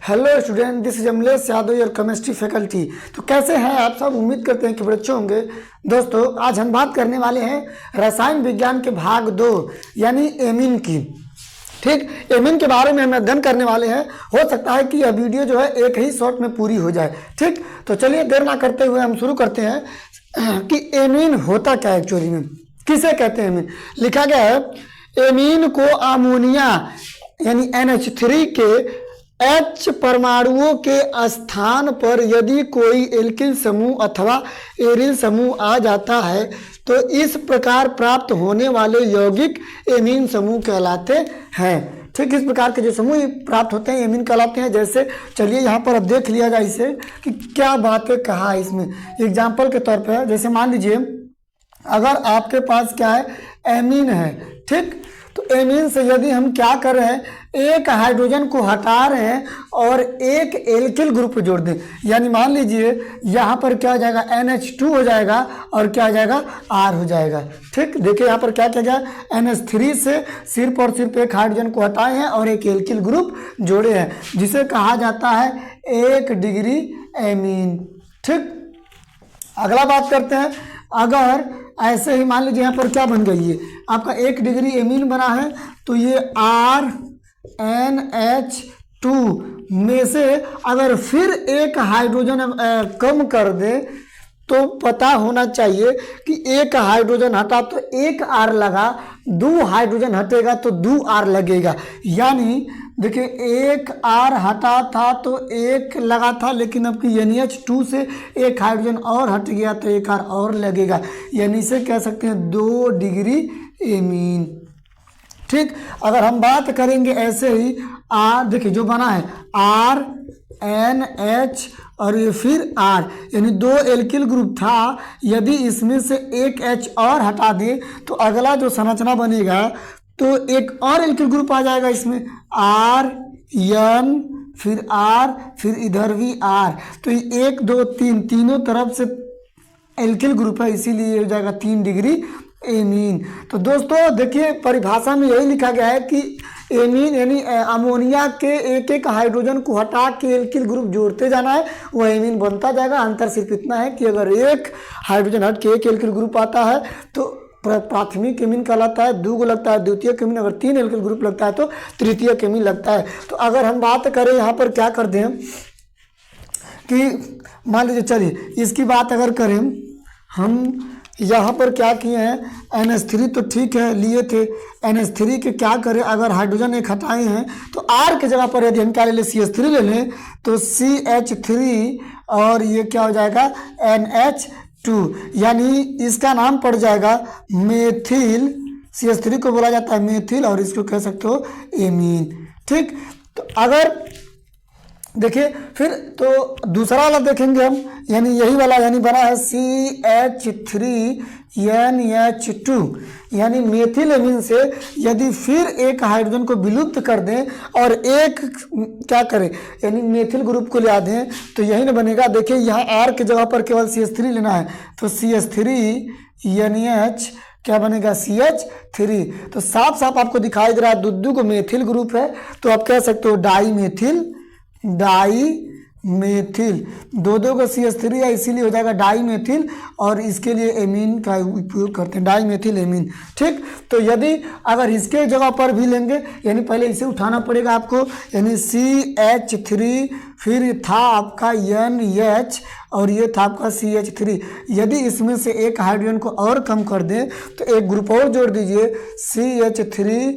Hello student, this is Amlesh Yadav, your chemistry faculty. तो कैसे हैं आप सब? उम्मीद करते हैं कि बड़े अच्छे होंगे। दोस्तों, आज हम बात करने वाले हैं रसायन विज्ञान के भाग 2 यानी एमीन की। ठीक, एमीन के बारे में हम अध्ययन करने वाले हैं। हो सकता है कि यह वीडियो जो है एक ही शॉट में पूरी हो जाए। ठीक, तो चलिए देर ना करते हुए हम शुरू करते हैं कि एमीन होता क्या है एक्चुअली में, किसे कहते हैं एमीन। लिखा गया है एमीन को अमोनिया यानी NH3 के H परमाणुओं के स्थान पर यदि कोई एल्किल समूह अथवा एरिल समूह आ जाता है तो इस प्रकार प्राप्त होने वाले यौगिक एमीन समूह कहलाते हैं। ठीक, इस प्रकार के जो समूह प्राप्त होते हैं एमीन कहलाते हैं। जैसे चलिए यहाँ पर अब देख लिया जाए इसे कि क्या बातें कहा है इसमें। एग्जाम्पल के तौर पर जैसे मान लीजिए अगर आपके पास क्या है, एमीन है। ठीक, तो एमीन से यदि हम क्या कर रहे हैं, एक हाइड्रोजन को हटा रहे हैं और एक एल्किल ग्रुप जोड़ दें, यानी मान लीजिए यहाँ पर क्या हो जाएगा, NH2 हो जाएगा और क्या हो जाएगा, R हो जाएगा। ठीक, देखिए यहाँ पर क्या किया गया, NH3 से सिर्फ और सिर्फ एक हाइड्रोजन को हटाए हैं और एक एल्किल ग्रुप जोड़े हैं, जिसे कहा जाता है 1 डिग्री एमीन। ठीक, अगला बात करते हैं। अगर ऐसे ही मान लीजिए यहाँ पर क्या बन गई है, आपका 1 डिग्री एमीन बना है, तो ये RNH2 में से अगर फिर एक हाइड्रोजन कम कर दे तो पता होना चाहिए कि एक हाइड्रोजन हटा तो एक R लगा, 2 हाइड्रोजन हटेगा तो 2 R लगेगा। यानी देखिए एक R हटा था तो एक लगा था, लेकिन अब की NH2 से एक हाइड्रोजन और हट गया तो एक R और लगेगा, यानी इसे कह सकते हैं 2 डिग्री एमीन। ठीक, अगर हम बात करेंगे ऐसे ही R, देखिए जो बना है RNH और ये फिर R, यानी 2 एल्किल ग्रुप था, यदि इसमें से एक H और हटा दे तो अगला जो संरचना बनेगा तो एक और एल्किल ग्रुप आ जाएगा इसमें, RN फिर R फिर इधर भी R। तो 1 2 3 तीनों तरफ से एल्किल ग्रुप है, इसीलिए हो जाएगा 3 डिग्री एमीन। तो दोस्तों देखिए परिभाषा में यही लिखा गया है कि एमीन यानी अमोनिया के एक एक हाइड्रोजन को हटा के एल्किल ग्रुप जोड़ते जाना है, वह एमीन बनता जाएगा। अंतर सिर्फ इतना है कि अगर एक हाइड्रोजन हट के एक एल्किल ग्रुप आता है तो प्राथमिक एमीन कहलाता है, 2 लगता है द्वितीयक एमीन, अगर 3 एल्किल ग्रुप लगता है तो तृतीयक एमीन लगता है। तो अगर हम बात करें यहाँ पर क्या कर दें कि मान लीजिए, चलिए इसकी बात अगर करें हम, यहाँ पर क्या किए हैं, NH3 तो ठीक है लिए थे, NH3 के क्या करें, अगर हाइड्रोजन एक हटाए हैं तो R के जगह पर यदि हम क्या ले लें, CH3 ले लें तो CH3 और ये क्या हो जाएगा NH2, यानी इसका नाम पड़ जाएगा मेथिल। CH3 को बोला जाता है मेथिल और इसको कह सकते हो एमीन। ठीक, तो अगर देखिए फिर तो दूसरा वाला देखेंगे हम, यानी यही वाला यानी बना है CH3NH2, यानी मेथिल एमीन से यदि फिर एक हाइड्रोजन को विलुप्त कर दें और एक क्या करें, यानी मेथिल ग्रुप को ले दें तो यही ना बनेगा। देखिए यहाँ R की जगह पर केवल CH3 लेना है तो CH3NH क्या बनेगा, CH3। तो साफ साफ आपको दिखाई दे रहा है दो को मेथिल ग्रुप है, तो आप कह सकते हो डाई मेथिल, 2 का CH3 है इसीलिए हो जाएगा डाई मेथिल, और इसके लिए एमीन का उपयोग करते हैं, डाई मेथिल एमीन। ठीक, तो यदि अगर इसके जगह पर भी लेंगे, यानी पहले इसे उठाना पड़ेगा आपको, यानी CH3 फिर था आपका NH और ये था आपका CH3, यदि इसमें से एक हाइड्रोजन को और कम कर दें तो एक ग्रुप और जोड़ दीजिए CH3,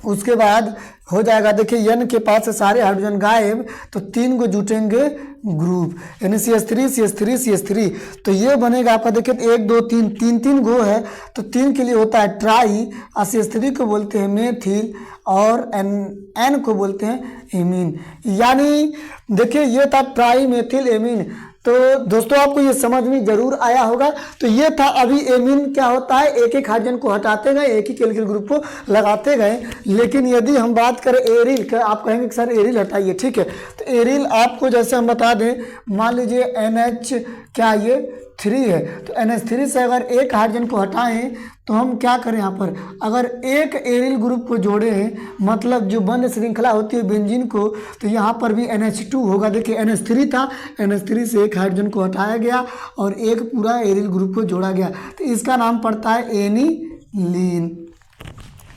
उसके बाद हो जाएगा, देखिए N के पास से सारे हाइड्रोजन गायब तो 3 को जुटेंगे ग्रुप, यानी CH3 तो ये बनेगा आपका, देखिए 1 2 3 3 गो है तो 3 के लिए होता है ट्राई, और CH3 को बोलते हैं मेथिल और N को बोलते हैं एमीन। यानी देखिए ये था ट्राई मेथिल एमीन। तो दोस्तों आपको ये समझ में जरूर आया होगा। तो ये था अभी एमीन क्या होता है, एक एक हाइड्रोजन को हटाते गए, एक ही एल्किल ग्रुप को लगाते गए। लेकिन यदि हम बात करें एरिल, आप कहेंगे कि सर एरिल हटाइए, ठीक है, तो एरिल आपको जैसे हम बता दें, मान लीजिए NH क्या ये 3 है। तो NH3 से अगर एक हाइड्रोजन को हटाएं तो हम क्या करें, यहाँ पर अगर एक एरिल ग्रुप को जोड़े हैं, मतलब जो बंद श्रृंखला होती है बेंजीन को, तो यहाँ पर भी NH2 होगा। देखिए NH3 था, NH3 से एक हाइड्रोजन को हटाया गया और एक पूरा एरिल ग्रुप को जोड़ा गया, तो इसका नाम पड़ता है एनिलीन।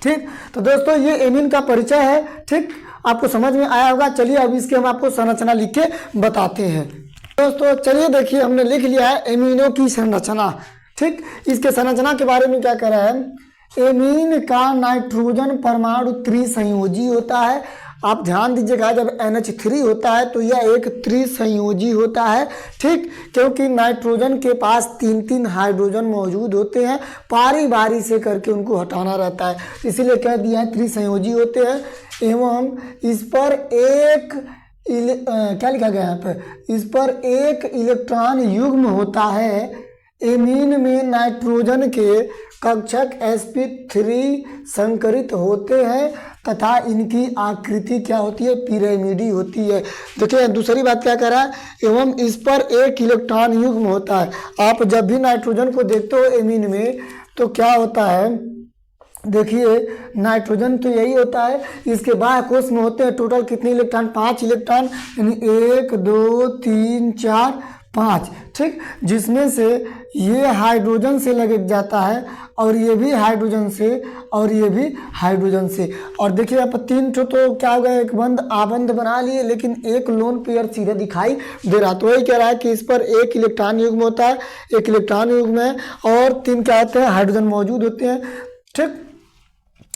ठीक, तो दोस्तों ये एमीन का परिचय है। ठीक, आपको समझ में आया होगा। चलिए अब इसके हम आपको संरचना लिख के बताते हैं। दोस्तों चलिए देखिए, हमने लिख लिया है एमीनों की संरचना। ठीक, इसके संरचना के बारे में क्या कह रहा है, एमीन का नाइट्रोजन परमाणु त्रिसंयोजी होता है। आप ध्यान दीजिएगा, जब NH3 होता है तो यह एक त्रिसंयोजी होता है। ठीक, क्योंकि नाइट्रोजन के पास 3-3 हाइड्रोजन मौजूद होते हैं, बारी बारी से करके उनको हटाना रहता है, इसीलिए कह दिया है त्रिसंयोजी होते हैं। एवं इस पर एक क्या लिखा गया है यहाँ पर, इस पर एक इलेक्ट्रॉन युग्म होता है। एमीन में नाइट्रोजन के कक्षक sp3 संकरित होते हैं तथा इनकी आकृति क्या होती है, पिरामिडी होती है। देखिए दूसरी बात क्या कह रहा है, एवं इस पर एक इलेक्ट्रॉन युग्म होता है। आप जब भी नाइट्रोजन को देखते हो एमीन में तो क्या होता है, देखिए नाइट्रोजन तो यही होता है, इसके बाह्य कोश में होते हैं टोटल कितने इलेक्ट्रॉन, 5 इलेक्ट्रॉन, यानी 1 2 3 4 5। ठीक, जिसमें से ये हाइड्रोजन से लग जाता है और ये भी हाइड्रोजन से और ये भी हाइड्रोजन से। और देखिए यहाँ पर 3 तो क्या हो गया, एक बंद आबंद बना लिए, लेकिन एक लोन पेयर सीधे दिखाई दे रहा। तो वही कह रहा है कि इस पर एक इलेक्ट्रॉन युग्म होता है, एक इलेक्ट्रॉन युग्म है और 3 क्या होते हैं, हाइड्रोजन मौजूद होते हैं। ठीक,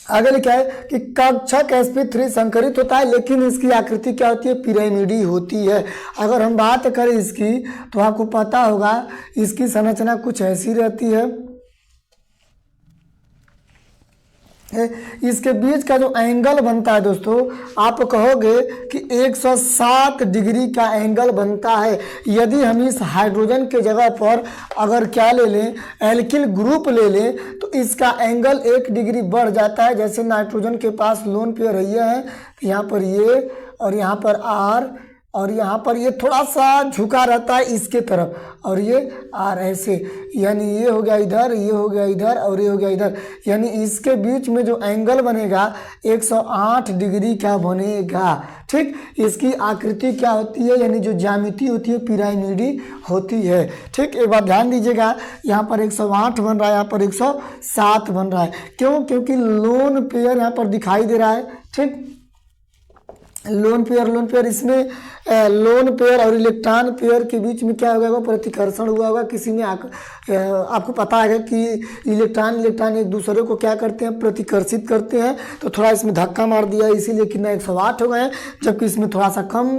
आगे लिखा है कि कक्षक sp3 संकरित होता है, लेकिन इसकी आकृति क्या होती है, पिरामिडी होती है। अगर हम बात करें इसकी तो आपको पता होगा इसकी संरचना कुछ ऐसी रहती है। इसके बीच का जो एंगल बनता है दोस्तों, आप कहोगे कि 107 डिग्री का एंगल बनता है। यदि हम इस हाइड्रोजन के जगह पर अगर क्या ले लें, एल्किल ग्रुप ले लें, तो इसका एंगल 1 डिग्री बढ़ जाता है। जैसे नाइट्रोजन के पास लोन पेयर है, यहाँ पर ये और यहाँ पर R और यहाँ पर ये थोड़ा सा झुका रहता है इसके तरफ, और ये R ऐसे, यानी ये हो गया इधर, ये हो गया इधर और ये हो गया इधर, यानी इसके बीच में जो एंगल बनेगा 108 डिग्री का बनेगा। ठीक, इसकी आकृति क्या होती है, यानी जो ज्यामिति होती है पिरामिडी होती है। ठीक, एक बात ध्यान दीजिएगा, यहाँ पर 108 बन रहा है, यहाँ पर 107 बन रहा है। क्यों, क्योंकि लोन पेयर यहाँ पर दिखाई दे रहा है। ठीक, लोन पेयर इसमें लोन पेयर और इलेक्ट्रॉन पेयर के बीच में क्या हो गया, वो प्रतिकर्षण हुआ होगा। किसी में आपको पता है कि इलेक्ट्रॉन एक दूसरे को क्या करते हैं, प्रतिकर्षित करते हैं, तो थोड़ा इसमें धक्का मार दिया, इसीलिए कितना 108 हो गए, जबकि इसमें थोड़ा सा कम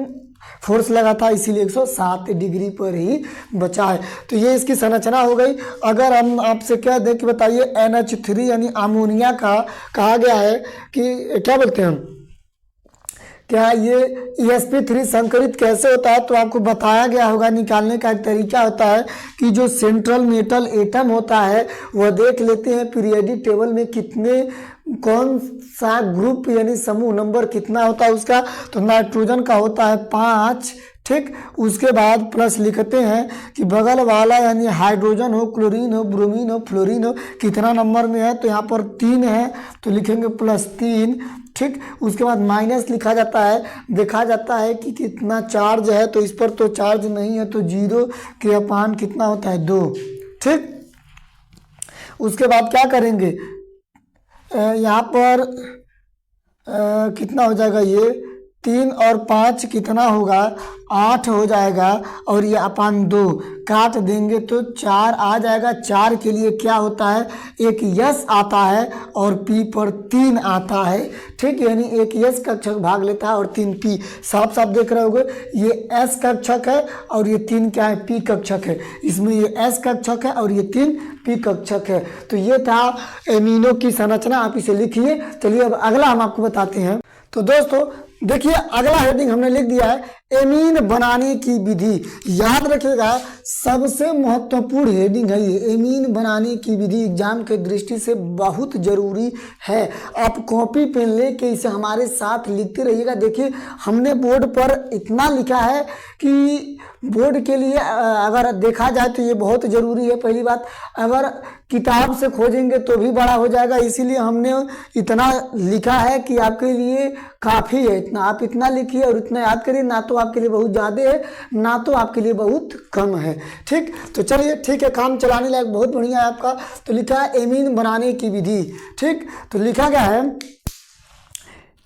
फोर्स लगा था, इसीलिए 107 डिग्री पर ही बचा है। तो ये इसकी संरचना हो गई। अगर हम आपसे क्या देख के बताइए, NH3 यानी अमोनिया का कहा गया है कि क्या बोलते हैं हम, क्या ये sp3 संकरित कैसे होता है, तो आपको बताया गया होगा। निकालने का एक तरीका होता है कि जो सेंट्रल मेटल एटम होता है वह देख लेते हैं पीरियोडिक टेबल में कितने, कौन सा ग्रुप यानी समूह नंबर कितना होता है उसका, तो नाइट्रोजन का होता है 5। ठीक, उसके बाद प्लस लिखते हैं कि बगल वाला यानी हाइड्रोजन हो, क्लोरीन हो, ब्रोमीन हो, फ्लोरीन हो, कितना नंबर में है, तो यहाँ पर 3 है तो लिखेंगे +3। ठीक, उसके बाद माइनस लिखा जाता है, देखा जाता है कि कितना चार्ज है, तो इस पर तो चार्ज नहीं है, तो 0 के अपान कितना होता है 2। ठीक, उसके बाद क्या करेंगे, यहाँ पर कितना हो जाएगा, ये 3 और 5 कितना होगा, 8 हो जाएगा, और ये अपान 2 काट देंगे तो 4 आ जाएगा। 4 के लिए क्या होता है, एक यस आता है और पी पर 3 आता है। ठीक, यानी एक यस कक्षक भाग लेता है और 3 पी। साफ साफ देख रहे होगे, ये एस कक्षक है और ये 3 क्या है, पी कक्षक है। इसमें ये एस कक्षक है और ये 3 पी कक्षक है। तो ये था एमीनो की संरचना, आप इसे लिखिए। चलिए अब अगला हम आपको बताते हैं। तो दोस्तों देखिए, अगला हेडिंग हमने लिख दिया है एमीन बनाने की विधि। याद रखिएगा, सबसे महत्वपूर्ण हेडिंग है ये, एमीन बनाने की विधि एग्जाम के दृष्टि से बहुत जरूरी है। आप कॉपी पेन लेके इसे हमारे साथ लिखते रहिएगा। देखिए हमने बोर्ड पर इतना लिखा है कि बोर्ड के लिए अगर देखा जाए तो ये बहुत ज़रूरी है। पहली बात, अगर किताब से खोजेंगे तो भी बड़ा हो जाएगा, इसीलिए हमने इतना लिखा है कि आपके लिए काफ़ी है। इतना आप इतना लिखिए और इतना याद करिए, ना तो आपके लिए बहुत ज़्यादा है ना तो आपके लिए बहुत कम है। ठीक, तो चलिए ठीक है, काम चलाने लायक बहुत बढ़िया है आपका। तो लिखा है एमीन बनाने की विधि। ठीक, तो लिखा गया है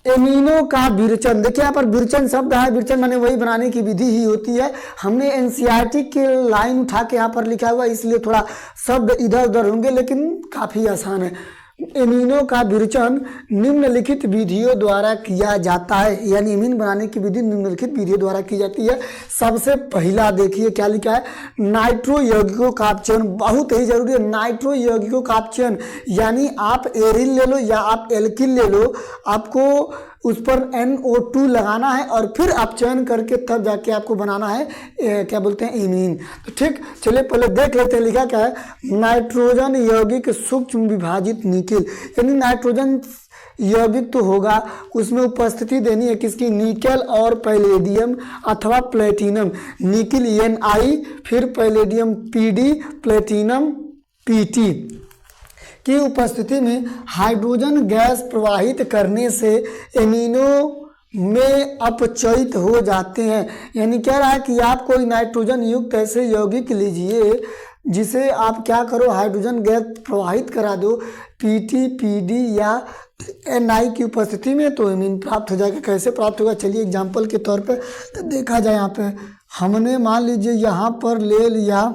एमीनों का विरचन। देखिए यहाँ पर विरचन शब्द है, विरचन माने वही बनाने की विधि ही होती है। हमने एनसीईआरटी की लाइन उठा के यहाँ पर लिखा हुआ, इसलिए थोड़ा शब्द इधर उधर होंगे लेकिन काफ़ी आसान है। एमीनों का विरचन निम्नलिखित विधियों द्वारा किया जाता है, यानी एमीन बनाने की विधि निम्नलिखित विधियों द्वारा की जाती है। सबसे पहला देखिए क्या लिखा है, नाइट्रो यौगिकों का अपचयन। बहुत ही जरूरी है नाइट्रो यौगिकों का अपचयन, यानी आप एरिल ले लो या आप एल्किल ले लो, आपको उस पर NO2 लगाना है और फिर अपचयन करके तब जाके आपको बनाना है क्या बोलते हैं, एमीन। तो ठीक, चलिए पहले देख लेते हैं लिखा क्या है। नाइट्रोजन यौगिक सूक्ष्म विभाजित निकेल, यानी नाइट्रोजन यौगिक तो होगा, उसमें उपस्थिति देनी है किसकी, निकेल और पैलेडियम अथवा प्लेटिनम। निकेल Na, फिर पैलेडियम Pd, प्लेटिनम Pt की उपस्थिति में हाइड्रोजन गैस प्रवाहित करने से एमीनों में अपचयित हो जाते हैं। यानी कह रहा है कि आप कोई नाइट्रोजन युक्त ऐसे यौगिक लीजिए जिसे आप क्या करो, हाइड्रोजन गैस प्रवाहित करा दो Pt, Pd या Na की उपस्थिति में, तो एमीन प्राप्त हो जाएगा। कैसे प्राप्त होगा, चलिए एग्जाम्पल के तौर पे देखा जाए। यहाँ पे हमने मान लीजिए यहाँ पर ले लिया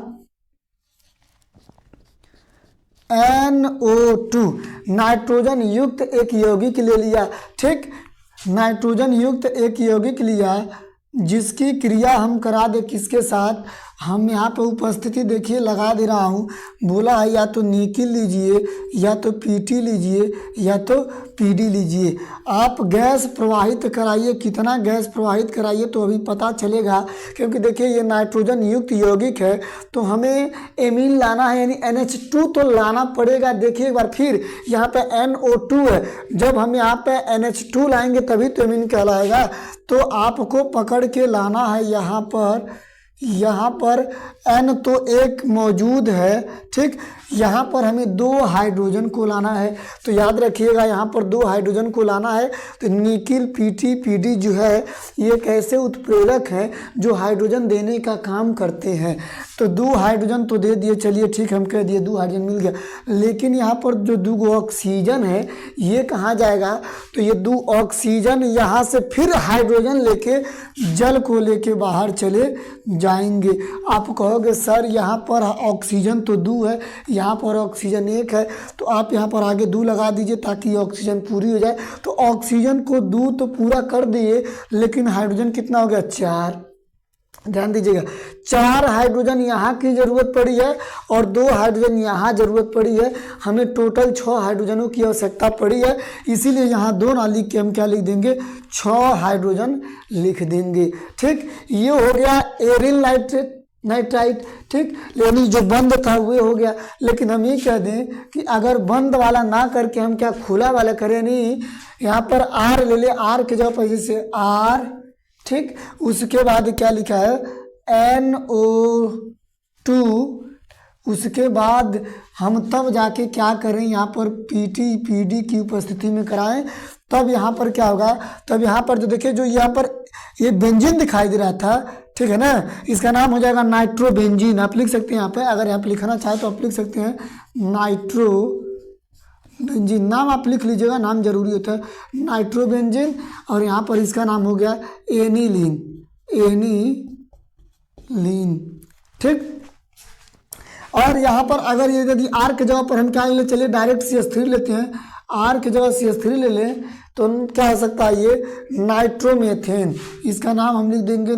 NO2, नाइट्रोजन युक्त एक यौगिक ले लिया। ठीक, नाइट्रोजन युक्त एक यौगिक लिया जिसकी क्रिया हम करा दे किसके साथ, हम यहाँ पे उपस्थिति देखिए लगा दे रहा हूँ। बोला है या तो निकेल लीजिए या तो Pt लीजिए या तो Pd लीजिए। आप गैस प्रवाहित कराइए, कितना गैस प्रवाहित कराइए तो अभी पता चलेगा, क्योंकि देखिए ये नाइट्रोजन युक्त यौगिक है तो हमें एमीन लाना है, यानी NH2 तो लाना पड़ेगा। देखिए एक बार फिर यहाँ पे NO2 है, जब हम यहाँ पे NH2 लाएंगे तभी तो एमीन कहलाएगा। तो आपको पकड़ के लाना है यहाँ पर N तो एक मौजूद है। ठीक, यहाँ पर हमें 2 हाइड्रोजन को लाना है, तो याद रखिएगा यहाँ पर 2 हाइड्रोजन को लाना है। तो निकेल Pt, Pd जो है ये एक ऐसे उत्प्रेरक हैं जो हाइड्रोजन देने का काम करते हैं। तो 2 हाइड्रोजन तो दे दिए, चलिए ठीक, हम कह दिए 2 हाइड्रोजन मिल गया, लेकिन यहाँ पर जो 2 ऑक्सीजन है ये कहाँ जाएगा, तो ये 2 ऑक्सीजन यहाँ से फिर हाइड्रोजन लेके जल को लेके बाहर चले जाएंगे। आप कहोगे सर यहाँ पर ऑक्सीजन तो 2 है, यहाँ पर ऑक्सीजन 1 है, तो आप यहाँ पर आगे 2 लगा दीजिए ताकि ऑक्सीजन पूरी हो जाए। तो ऑक्सीजन को 2 तो पूरा कर दिए, लेकिन हाइड्रोजन कितना हो गया, 4। ध्यान दीजिएगा, 4 हाइड्रोजन यहाँ की ज़रूरत पड़ी है और 2 हाइड्रोजन यहाँ ज़रूरत पड़ी है। हमें टोटल 6 हाइड्रोजनों की आवश्यकता पड़ी है, इसीलिए यहाँ 2 ना लिख के हम क्या लिख देंगे, 6 हाइड्रोजन लिख देंगे। ठीक, ये हो गया एरिल नाइट्राइट। ठीक, यानी जो बंद था वो हो गया। लेकिन हम ये कह दें कि अगर बंद वाला ना करके हम क्या खुला वाला करें, नहीं, यहाँ पर R ले ले, R के जगह पर जैसे R, ठीक, उसके बाद क्या लिखा है NO2, उसके बाद हम तब जाके क्या करें, यहाँ पर Pt, Pd की उपस्थिति में कराएं, तब यहाँ पर क्या होगा, तब यहाँ पर जो देखिए जो यहाँ पर ये बेंजीन दिखाई दे रहा था, ठीक है ना, इसका नाम हो जाएगा नाइट्रोबेंजीन। आप लिख सकते हैं यहाँ पे, अगर यहाँ पे लिखना चाहे तो आप लिख सकते हैं नाइट्रोबेंजीन। नाम आप लिख लीजिएगा, नाम जरूरी होता है, नाइट्रोबेंजीन। और यहाँ पर इसका नाम हो गया एनिलीन। ठीक, और यहाँ पर अगर ये यदि R के जगह पर हम क्या ले, चलिए डायरेक्ट CH3 लेते हैं, R के जगह CH3 ले लें तो क्या हो सकता है, ये नाइट्रोमेथेन। इसका नाम हम लिख देंगे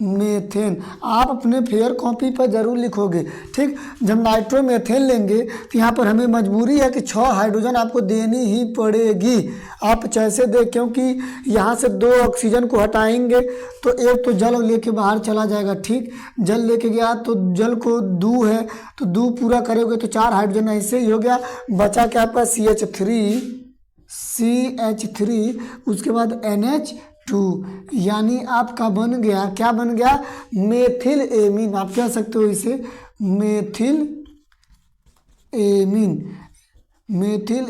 मीथेन। आप अपने फेयर कॉपी पर जरूर लिखोगे, ठीक। जब नाइट्रोमीथेन लेंगे तो यहाँ पर हमें मजबूरी है कि 6 हाइड्रोजन आपको देनी ही पड़ेगी। आप जैसे दें, क्योंकि यहाँ से 2 ऑक्सीजन को हटाएंगे तो एक तो जल लेके बाहर चला जाएगा, ठीक। जल लेके गया तो जल को दू है तो दू पूरा करोगे तो 4 हाइड्रोजन ऐसे ही हो गया। बचा क्या आपका CH3, उसके बाद NH2, यानी आपका बन गया, क्या बन गया, मेथिल एमीन। आप कह सकते हो इसे मेथिल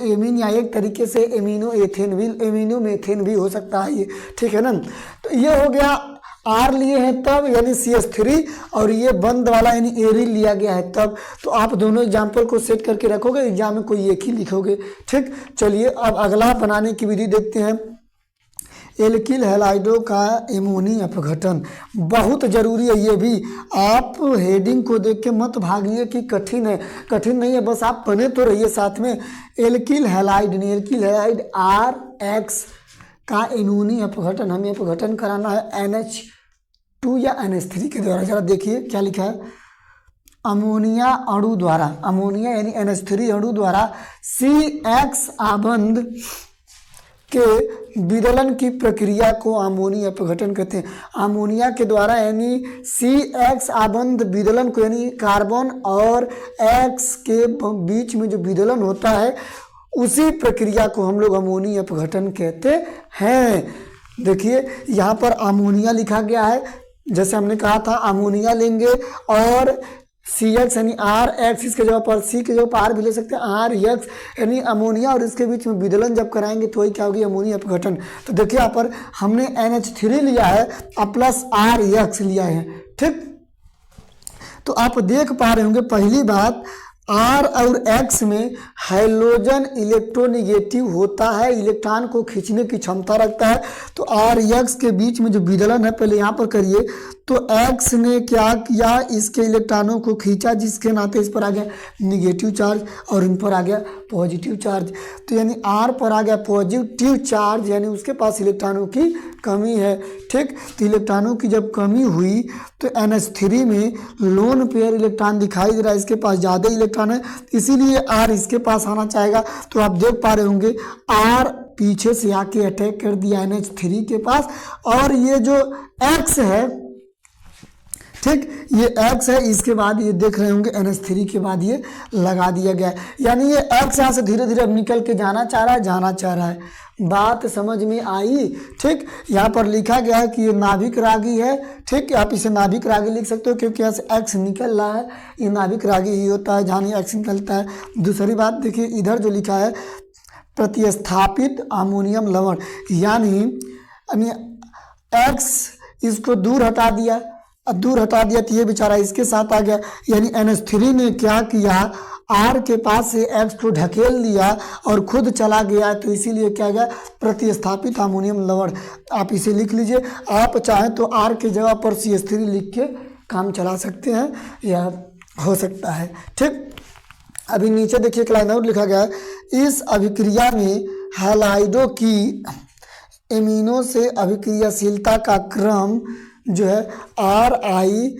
एमीन या एक तरीके से एमिनो मेथेन भी हो सकता है ये, ठीक है ना। तो ये हो गया R लिए हैं तब, यानी CH3, और ये बंद वाला यानी एरिल लिया गया है तब। तो आप दोनों एग्जाम्पल को सेट करके रखोगे, एग्जाम में कोई एक ही लिखोगे, ठीक। चलिए अब अगला बनाने की विधि देखते हैं। एल्किल हैलाइडों का एमोनिया अपघटन बहुत ज़रूरी है। ये भी आप हेडिंग को देख के मत भागिए कि कठिन है, कठिन नहीं है, बस आप बने तो रहिए साथ में। एल्किल हैलाइड RX का एमोनिया अपघटन, हमें अपघटन कराना है NH2 या NH3 के द्वारा। जरा देखिए क्या लिखा है, अमोनिया अणु द्वारा, अमोनिया यानी NH3 अणु द्वारा CX आबंध के विदलन की प्रक्रिया को अमोनिया अपघटन कहते हैं। अमोनिया के द्वारा यानी CX आबंध विदलन को, यानी कार्बन और X के बीच में जो विदलन होता है उसी प्रक्रिया को हम लोग अमोनिया अपघटन कहते हैं। देखिए यहाँ पर अमोनिया लिखा गया है, जैसे हमने कहा था अमोनिया लेंगे और CX यानी RX, इसके जगह पर C के जगह पर R भी ले सकते हैं, RX यानी अमोनिया, और इसके बीच में विदलन जब कराएंगे तो वही क्या होगी, अमोनिया अपघटन। तो देखिए यहाँ पर हमने NH3 लिया है और प्लस RX लिया है, ठीक। तो आप देख पा रहे होंगे पहली बात, R और X में हाइड्रोजन इलेक्ट्रोनिगेटिव होता है, इलेक्ट्रॉन को खींचने की क्षमता रखता है। तो RX के बीच में जो विदलन है, पहले यहाँ पर करिए, तो X ने क्या किया, इसके इलेक्ट्रॉनों को खींचा, जिसके नाते इस पर आ गया निगेटिव चार्ज और इन पर आ गया पॉजिटिव चार्ज। तो यानी R पर आ गया पॉजिटिव चार्ज, यानी उसके पास इलेक्ट्रॉनों की कमी है, ठीक। तो इलेक्ट्रॉनों की जब कमी हुई तो NH3 में लोन पेयर इलेक्ट्रॉन दिखाई दे रहा है, इसके पास ज़्यादा इलेक्ट्रॉन है, इसीलिए R इसके पास आना चाहेगा। तो आप देख पा रहे होंगे R पीछे से आके अटैक कर दिया NH3 के पास, और ये जो X है, ठीक, ये X है, इसके बाद ये देख रहे होंगे NH3 के बाद ये लगा दिया गया है, यानी ये X यहाँ से धीरे धीरे अब निकल के जाना चाह रहा है। बात समझ में आई, ठीक। यहाँ पर लिखा गया है कि ये नाभिक रागी है, ठीक। आप इसे नाभिक रागी लिख सकते हो क्योंकि यहाँ से X निकल रहा है, ये नाभिक रागी ही होता है जहाँ X निकलता है। दूसरी बात देखिए, इधर जो लिखा है प्रतिस्थापित अमोनियम लवण, यानी X इसको दूर हटा दिया, अब दूर हटा दिया तो ये बेचारा इसके साथ आ गया, यानी NH3 ने क्या किया, R के पास से X को ढकेल दिया और खुद चला गया, तो इसीलिए क्या गया, प्रतिस्थापित अमोनियम लवण। आप इसे लिख लीजिए, आप चाहें तो R के जगह पर CH3 लिख के काम चला सकते हैं, यह हो सकता है, ठीक। अभी नीचे देखिए एक लाइन और लिखा गया है, इस अभिक्रिया में हैलाइडों की एमिनो से अभिक्रियाशीलता का क्रम जो है RI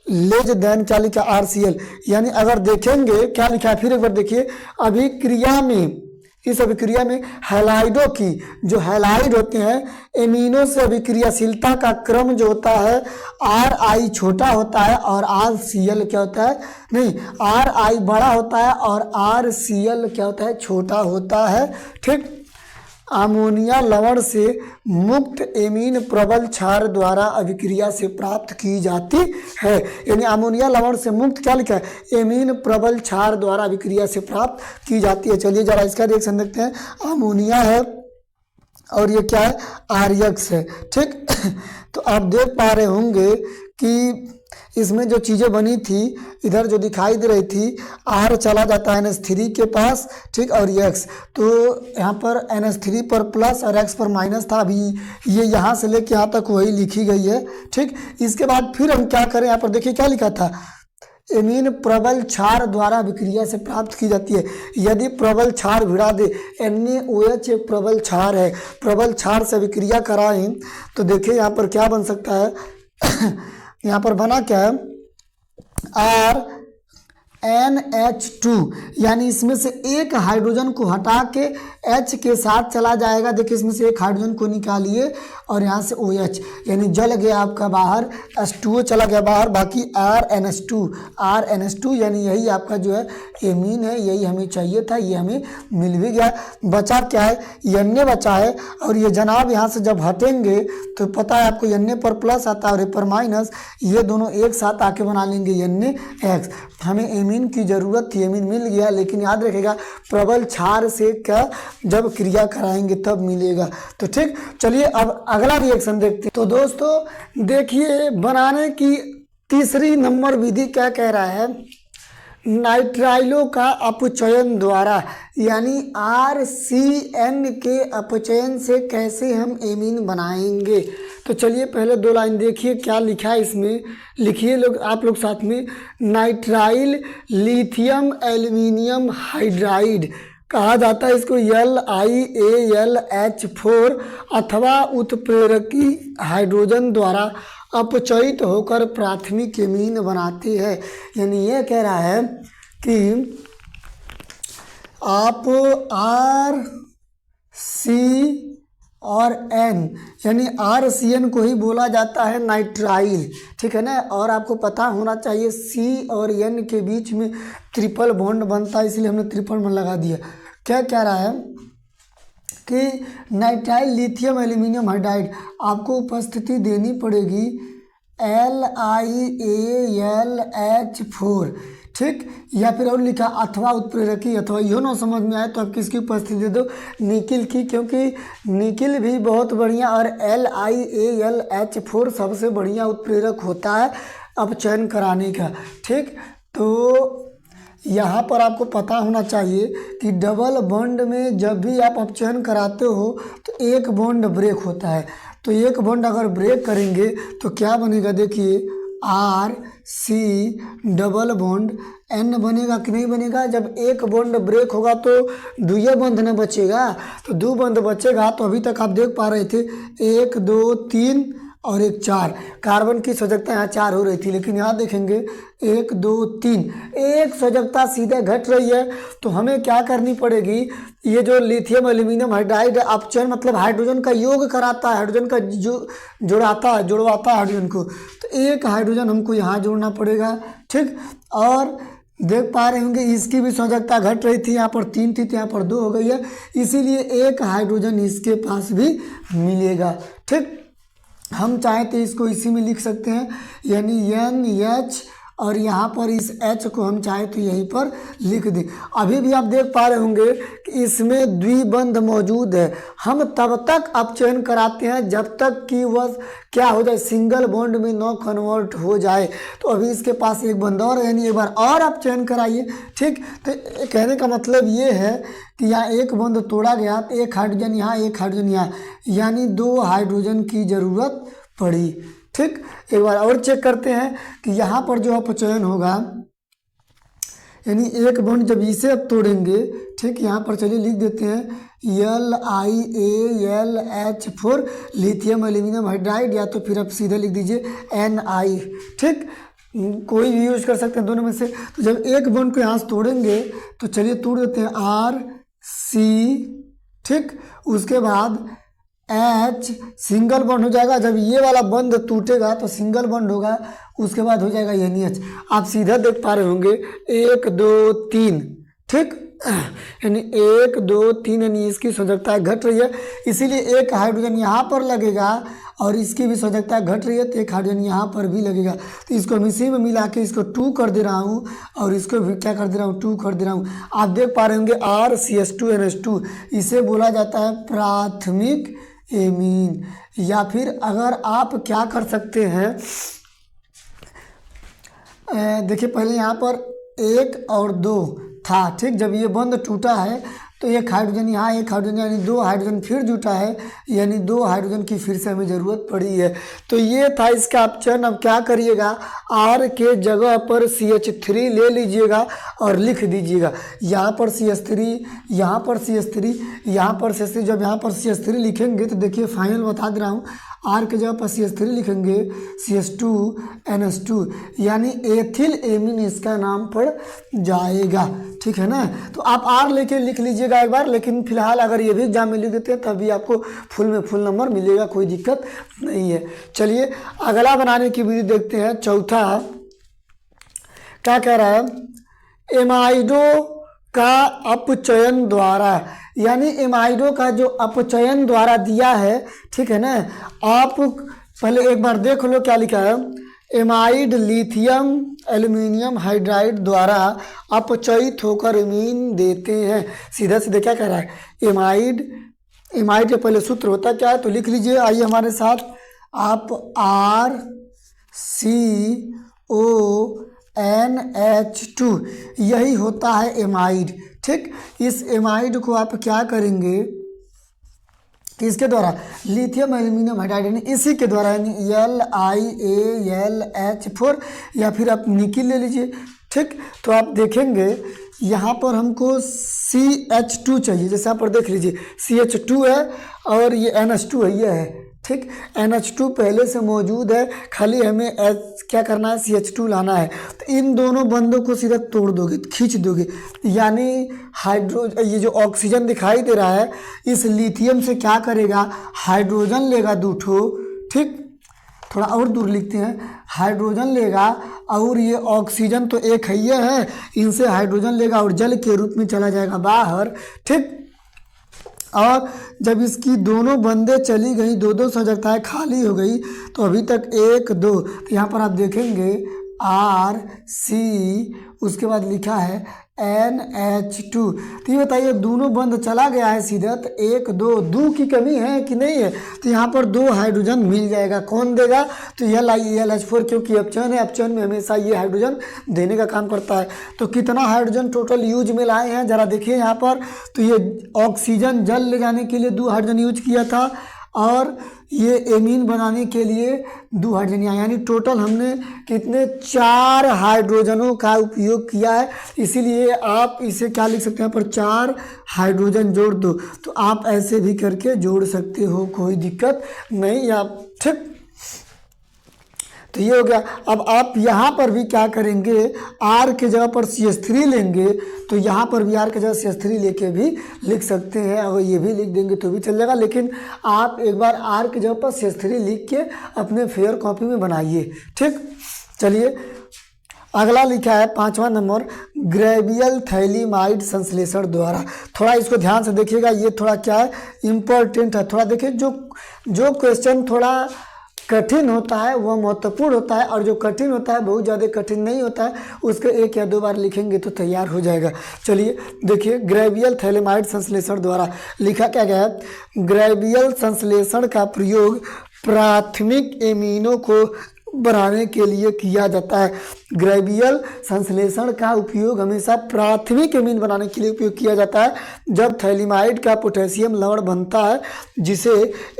लेज देन क्या लिखा, RCl, यानी अगर देखेंगे क्या लिखा है, फिर एक बार देखिए, अभिक्रिया में, इस अभिक्रिया में हैलाइडों की, जो हैलाइड होते हैं एमिनो से अभिक्रियाशीलता का क्रम जो होता है RI छोटा होता है और RCl क्या होता है, नहीं, RI बड़ा होता है और RCl क्या होता है, छोटा होता है, ठीक। अमोनिया लवण से मुक्त एमीन प्रबल क्षार द्वारा अभिक्रिया से प्राप्त की जाती है, यानी अमोनिया लवण से मुक्त क्या लिखा है, एमीन प्रबल क्षार द्वारा अभिक्रिया से प्राप्त की जाती है। चलिए जरा इसका रिएक्शन देखते हैं, अमोनिया है और ये क्या है, RX है, ठीक। तो आप देख पा रहे होंगे कि इसमें जो चीज़ें बनी थी, इधर जो दिखाई दे रही थी, R चला जाता है NH3 के पास, ठीक, और X, तो यहाँ पर NH3 पर प्लस और X पर माइनस था, अभी ये यहाँ से लेके यहाँ तक वही लिखी गई है, ठीक। इसके बाद फिर हम क्या करें, यहाँ पर देखिए क्या लिखा था, एमीन प्रबल क्षार द्वारा अभिक्रिया से प्राप्त की जाती है। यदि प्रबल क्षार भिड़ा दे, NaOH एक प्रबल क्षार है, प्रबल क्षार से अभिक्रिया कराएं तो देखिए यहाँ पर क्या बन सकता है, यहाँ पर बना क्या है, RNH2, यानी इसमें से एक हाइड्रोजन को हटा के H के साथ चला जाएगा। देखिए इसमें से एक हाइड्रोजन को निकालिए और यहाँ से OH, यानी जल गया आपका बाहर, H2O चला गया बाहर, बाकी RNH2 यानी यही आपका जो है एमीन है, यही हमें चाहिए था, ये हमें मिल भी गया। बचा क्या है, Na बचा है। और ये जनाब यहाँ से जब हटेंगे तो पता है आपको Na पर प्लस आता है और ये पर माइनस, ये दोनों एक साथ आके बना लेंगे NaX। हमें एमीन की ज़रूरत थी, एमीन मिल गया, लेकिन याद रखिएगा प्रबल क्षार से क्या जब क्रिया कराएंगे तब मिलेगा। तो ठीक, चलिए अब अगला रिएक्शन देखते हैं। तो दोस्तों देखिए बनाने की तीसरी नंबर विधि क्या कह रहा है, नाइट्राइलों का अपचयन द्वारा, यानी RCN के अपचयन से कैसे हम एमीन बनाएंगे। तो चलिए पहले दो लाइन देखिए क्या लिखा है इसमें, लिखिए लोग आप लोग साथ में। नाइट्राइल लिथियम एल्यूमिनियम हाइड्राइड कहा जाता है इसको, LiAlH4 अथवा उत्प्रेरकी हाइड्रोजन द्वारा अपचयित होकर प्राथमिक एमीन बनाते हैं। यानी ये कह रहा है कि आप RC और N यानी RCN को ही बोला जाता है नाइट्राइल, ठीक है ना। और आपको पता होना चाहिए C और N के बीच में ट्रिपल बॉन्ड बनता है, इसलिए हमने ट्रिपल बॉन्ड लगा दिया। क्या कह रहा है कि नाइट्राइल लिथियम एल्यूमिनियम हाइड्राइड आपको उपस्थिति देनी पड़ेगी LiAlH4, ठीक। या फिर और लिखा अथवा उत्प्रेरकी, अथवा यो ना समझ में आए तो आप किसकी उपस्थिति दे दो, निकिल की, क्योंकि निकिल भी बहुत बढ़िया और LiAlH4 सबसे बढ़िया उत्प्रेरक होता है अपचयन कराने का, ठीक। तो यहाँ पर आपको पता होना चाहिए कि डबल बॉन्ड में जब भी आप अपचयन कराते हो तो एक बॉन्ड ब्रेक होता है। तो एक बॉन्ड अगर ब्रेक करेंगे तो क्या बनेगा, देखिए RC डबल बॉन्ड N बनेगा कि नहीं बनेगा। जब एक बॉन्ड ब्रेक होगा तो दुइया बंध न बचेगा, तो दो बंध बचेगा। तो अभी तक आप देख पा रहे थे 1 2 3 और 1 4, कार्बन की सजगता यहाँ 4 हो रही थी, लेकिन यहाँ देखेंगे 1 2 3, एक सजगता सीधे घट रही है। तो हमें क्या करनी पड़ेगी, ये जो लिथियम एल्यूमिनियम हाइड्राइड अपचयन मतलब हाइड्रोजन का योग कराता है, हाइड्रोजन का जुड़वाता है हाइड्रोजन को, तो एक हाइड्रोजन हमको यहाँ जोड़ना पड़ेगा, ठीक। और देख पा रहे होंगे इसकी भी सजगता घट रही थी, यहाँ पर 3 थी तो यहाँ पर 2 हो गई है, इसीलिए एक हाइड्रोजन इसके पास भी मिलेगा, ठीक। हम चाहें तो इसको इसी में लिख सकते हैं, यानी NH और यहाँ पर इस H को हम चाहें तो यहीं पर लिख दें। अभी भी आप देख पा रहे होंगे कि इसमें द्विबंध मौजूद है। हम तब तक अपचयन कराते हैं जब तक कि वह क्या हो जाए, सिंगल बॉन्ड में न कन्वर्ट हो जाए। तो अभी इसके पास एक बंद और है, यानी एक बार और अपचयन कराइए, ठीक। तो कहने का मतलब ये है कि यहाँ एक बंद तोड़ा गया, तो एक हाइड्रोजन यहाँ एक हाइड्रोजन यहाँ, यानी 2 हाइड्रोजन की ज़रूरत पड़ी, ठीक। एक बार और चेक करते हैं कि यहाँ पर जो अपचयन होगा, यानी एक बॉन्ड जब इसे अब तोड़ेंगे, ठीक। यहाँ पर चलिए लिख देते हैं LiAlH4 लिथियम एल्यूमिनियम हाइड्राइड, या तो फिर आप सीधे लिख दीजिए Ni, ठीक। कोई भी यूज कर सकते हैं दोनों में से। तो जब एक बॉन्ड को यहाँ से तोड़ेंगे तो चलिए तोड़ देते हैं RC, ठीक। उसके बाद H सिंगल बॉन्ड हो जाएगा, जब ये वाला बंद टूटेगा तो सिंगल बॉन्ड होगा, उसके बाद हो जाएगा NH। आप सीधा देख पा रहे होंगे 1 2 3, ठीक। यानी 1 2 3, यानी इसकी सजगता घट रही है, इसीलिए एक हाइड्रोजन यहाँ पर लगेगा और इसकी भी सजगता घट रही है, तो एक हाइड्रोजन यहाँ पर भी लगेगा। तो इसको हम इसी में मिला के इसको 2 कर दे रहा हूँ और इसको भी क्या कर दे रहा हूँ, 2 कर दे रहा हूँ। आप देख पा रहे होंगे RCH2NH2, इसे बोला जाता है प्राथमिक एमीन। या फिर अगर आप क्या कर सकते हैं, देखिए पहले यहाँ पर 1 और 2 था, ठीक। जब ये बंद टूटा है तो एक हाइड्रोजन यहाँ, एक हाइड्रोजन, यानी 2 हाइड्रोजन फिर जुटा है, यानी 2 हाइड्रोजन की फिर से हमें ज़रूरत पड़ी है। तो ये था इसका अपचयन। अब क्या करिएगा, R के जगह पर CH3 ले लीजिएगा और लिख दीजिएगा, यहाँ पर CH3, यहाँ पर CH3, यहाँ पर CH3। जब यहाँ पर CH3 लिखेंगे तो देखिए फाइनल बता दे रहा हूँ, आर के जगह पर CH3 लिखेंगे, CH2NH2 यानी एथिल एमीन इसका नाम पड़ जाएगा। ठीक है ना। तो आप आर लेके लिख लीजिएगा एक बार, लेकिन फिलहाल अगर ये भी एग्जाम में लिख देते हैं तभी आपको फुल में फुल नंबर मिलेगा, कोई दिक्कत नहीं है। चलिए अगला बनाने की विधि देखते हैं। चौथा क्या कह रहा है, एमाइडो का अपचयन द्वारा, यानी एमाइडो का जो अपचयन द्वारा दिया है, ठीक है ना। आप पहले एक बार देख लो क्या लिखा है, एमाइड लिथियम एल्यूमिनियम हाइड्राइड द्वारा अपचयित होकर एमीन देते हैं। सीधा सीधा क्या कह रहा है, एमाइड के पहले सूत्र होता क्या है तो लिख लीजिए, आइए हमारे साथ। आप RCONH2 यही होता है एमाइड। ठीक, इस एमाइड को आप क्या करेंगे, किसके द्वारा, लिथियम एल्यूमिनियम हाइड्राइड यानी इसी के द्वारा, यानी LiAlH4 या फिर आप निकिल ले लीजिए। ठीक, तो आप देखेंगे यहाँ पर हमको CH2 चाहिए, जैसे यहाँ पर देख लीजिए CH2 है और ये NH2 है, ये है। ठीक, NH2 पहले से मौजूद है, खाली हमें क्या करना है, CH2 लाना है। तो इन दोनों बंदों को सीधा तोड़ दोगे, खींच दोगे, यानी ये जो ऑक्सीजन दिखाई दे रहा है इस लिथियम से क्या करेगा, हाइड्रोजन लेगा 2 ठो। ठीक, थोड़ा और दूर लिखते हैं, हाइड्रोजन लेगा और ये ऑक्सीजन तो एक है, ये है, इनसे हाइड्रोजन लेगा और जल के रूप में चला जाएगा बाहर। ठीक, और जब इसकी दोनों बंदे चली गई, 2-2 सजगता है, खाली हो गई, तो अभी तक 1-2, तो यहाँ पर आप देखेंगे RC, उसके बाद लिखा है NH2। तो ये बताइए दोनों बंद चला गया है सीधा, तो 1-2 की कमी है कि नहीं है, तो यहाँ पर 2 हाइड्रोजन मिल जाएगा। कौन देगा, तो LiAlH4, क्योंकि अपचयन है, अपचयन में हमेशा ये हाइड्रोजन देने का काम करता है। तो कितना हाइड्रोजन टोटल यूज में लाए हैं जरा देखिए यहाँ पर, तो ये ऑक्सीजन जल ले जाने के लिए 2 हाइड्रोजन यूज किया था और ये एमीन बनाने के लिए 2 हाइड्रोजन, यानी टोटल हमने कितने, 4 हाइड्रोजनों का उपयोग किया है। इसीलिए आप इसे क्या लिख सकते हैं, पर 4 हाइड्रोजन जोड़ दो, तो आप ऐसे भी करके जोड़ सकते हो, कोई दिक्कत नहीं आप। ठीक, तो ये हो गया। अब आप यहाँ पर भी क्या करेंगे, R के जगह पर CH3 लेंगे, तो यहाँ पर भी R के जगह CH3 लेके भी लिख सकते हैं, अगर ये भी लिख देंगे तो भी चल जाएगा, लेकिन आप एक बार R के जगह पर CH3 लिख के अपने फेयर कॉपी में बनाइए। ठीक, चलिए अगला लिखा है 5वां नंबर, ग्रेवियल थैलीमाइड संश्लेषण द्वारा। थोड़ा इसको ध्यान से देखिएगा, ये थोड़ा क्या है, इम्पोर्टेंट है। थोड़ा देखिए, जो क्वेश्चन थोड़ा कठिन होता है वह महत्वपूर्ण होता है, और जो कठिन होता है बहुत ज़्यादा कठिन नहीं होता है, उसके 1 या 2 बार लिखेंगे तो तैयार हो जाएगा। चलिए देखिए, ग्रेवियल थैलेमाइड संश्लेषण द्वारा लिखा क्या गया है, ग्रेवियल संश्लेषण का प्रयोग प्राथमिक एमीनों को बनाने के लिए किया जाता है। ग्रेवियल संश्लेषण का उपयोग हमेशा प्राथमिक एमीन बनाने के लिए उपयोग किया जाता है। जब थैलीमाइड का पोटेशियम लवण बनता है, जिसे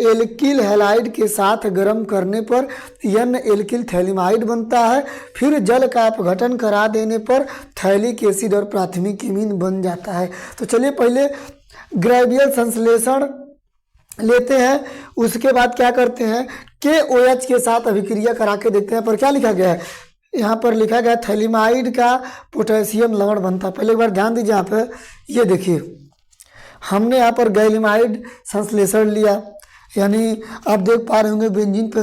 एल्किल हैलाइड के साथ गर्म करने पर N एल्किल थैलीमाइड बनता है, फिर जल का अपघटन करा देने पर थैलिक एसिड और प्राथमिक एमीन बन जाता है। तो चलिए पहले ग्रेवियल संश्लेषण लेते हैं, उसके बाद क्या करते हैं, KOH के साथ अभिक्रिया करा के देखते हैं। पर क्या लिखा गया है, यहाँ पर लिखा गया थैलीमाइड का पोटेशियम लवण बनता है। पहले एक बार ध्यान दीजिए, यहाँ पे ये देखिए, हमने यहाँ पर गैलिमाइड संश्लेषण लिया, यानी आप देख पा रहे होंगे बेंजीन पे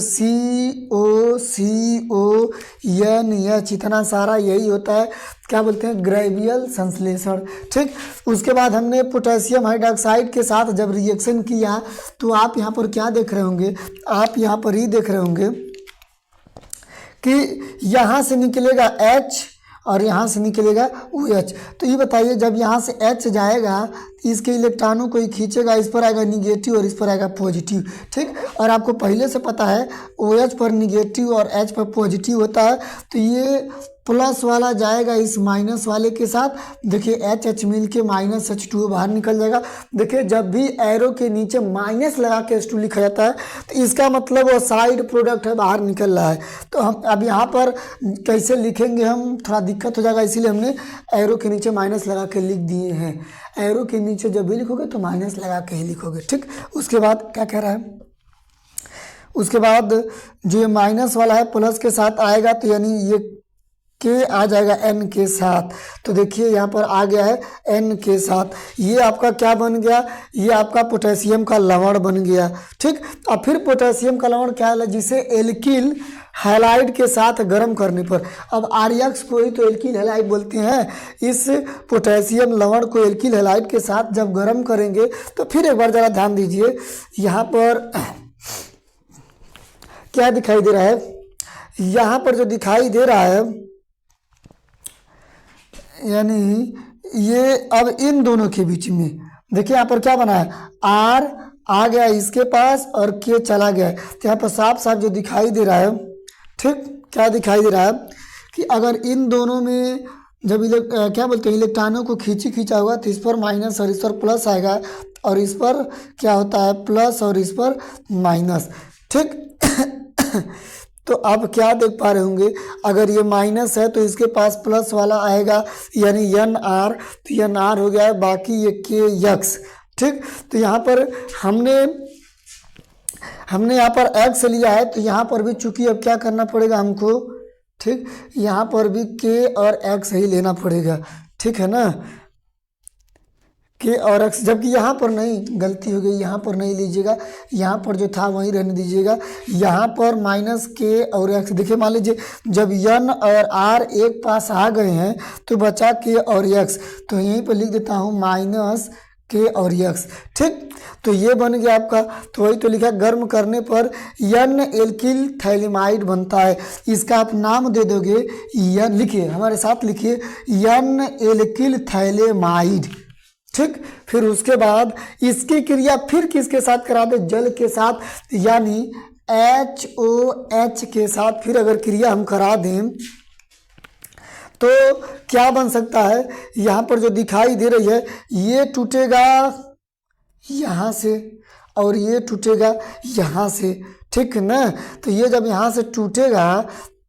COCONH, इतना सारा यही होता है, क्या बोलते हैं, ग्रेवियल संश्लेषण। ठीक, उसके बाद हमने पोटेशियम हाइड्रोक्साइड के साथ जब रिएक्शन किया, तो आप यहाँ पर क्या देख रहे होंगे, आप यहाँ पर ही देख रहे होंगे कि यहाँ से निकलेगा H और यहाँ से निकलेगा OH। तो ये बताइए, जब यहाँ से H जाएगा इसके इलेक्ट्रॉनों को ही खींचेगा, इस पर आएगा निगेटिव और इस पर आएगा पॉजिटिव। ठीक, और आपको पहले से पता है OH पर निगेटिव और H पर पॉजिटिव होता है, तो ये प्लस वाला जाएगा इस माइनस वाले के साथ। देखिए H मिल के -H2 बाहर निकल जाएगा। देखिए जब भी एरो के नीचे माइनस लगा के H2 लिखा जाता है, तो इसका मतलब वो साइड प्रोडक्ट है, बाहर निकल रहा है। तो हम अब यहाँ पर कैसे लिखेंगे, हम थोड़ा दिक्कत हो जाएगा, इसीलिए हमने एरो के नीचे माइनस लगा के लिख दिए हैं। एरो के नीचे जब भी लिखोगे तो माइनस लगा के ही लिखोगे। ठीक, उसके बाद क्या कह रहा है, उसके बाद जो ये माइनस वाला है प्लस के साथ आएगा, तो यानी ये के आ जाएगा n के साथ। तो देखिए यहाँ पर आ गया है n के साथ। ये आपका क्या बन गया, ये आपका पोटेशियम का लवण बन गया। ठीक, अब फिर पोटेशियम का लवण क्या है, जिसे एल्किल हैलाइड के साथ गर्म करने पर, अब आर्यक्स को ही तो एल्किल हैलाइड बोलते हैं। इस पोटेशियम लवण को एल्किल हैलाइड के साथ जब गर्म करेंगे तो फिर एक बार ज़रा ध्यान दीजिए, यहाँ पर क्या दिखाई दे रहा है, यहाँ पर जो दिखाई दे रहा है यानी ये अब इन दोनों के बीच में देखिए यहाँ पर क्या बना है, आर आ गया इसके पास और के चला गया है। तो यहाँ पर साफ साफ जो दिखाई दे रहा है, ठीक, क्या दिखाई दे रहा है कि अगर इन दोनों में जब क्या बोलते हैं इलेक्ट्रॉनों को खींचा होगा तो इस पर माइनस और इस पर प्लस आएगा, और इस पर क्या होता है प्लस और इस पर माइनस। ठीक तो आप क्या देख पा रहे होंगे, अगर ये माइनस है तो इसके पास प्लस वाला आएगा यानी एन आर, तो एन आर हो गया है, बाकी ये के एक्स। ठीक, तो यहाँ पर हमने यहाँ पर एक्स लिया है, तो यहाँ पर भी चूंकि अब क्या करना पड़ेगा हमको, ठीक, यहाँ पर भी के और एक्स ही लेना पड़ेगा। ठीक है ना, के और एक्स, जबकि यहाँ पर नहीं, गलती हो गई, यहाँ पर नहीं लीजिएगा, यहाँ पर जो था वहीं रहने दीजिएगा। यहाँ पर माइनस के और एक्स, देखिए मान लीजिए जब एन और आर एक पास आ गए हैं तो बचा के और एक्स, तो यहीं पर लिख देता हूँ माइनस के और एक्स। ठीक, तो ये बन गया आपका, तो वही तो लिखा गर्म करने पर एन एल्किल थैलेमाइड बनता है। इसका आप नाम दे दोगे एन, लिखिए हमारे साथ लिखिए एन एल्किल थैलेमाइड। ठीक, फिर उसके बाद इसकी क्रिया फिर किसके साथ करा दे, जल के साथ, यानी HOH के साथ फिर अगर क्रिया हम करा दें तो क्या बन सकता है, यहाँ पर जो दिखाई दे रही है ये टूटेगा यहाँ से और ये टूटेगा यहाँ से। ठीक ना, तो ये जब यहाँ से टूटेगा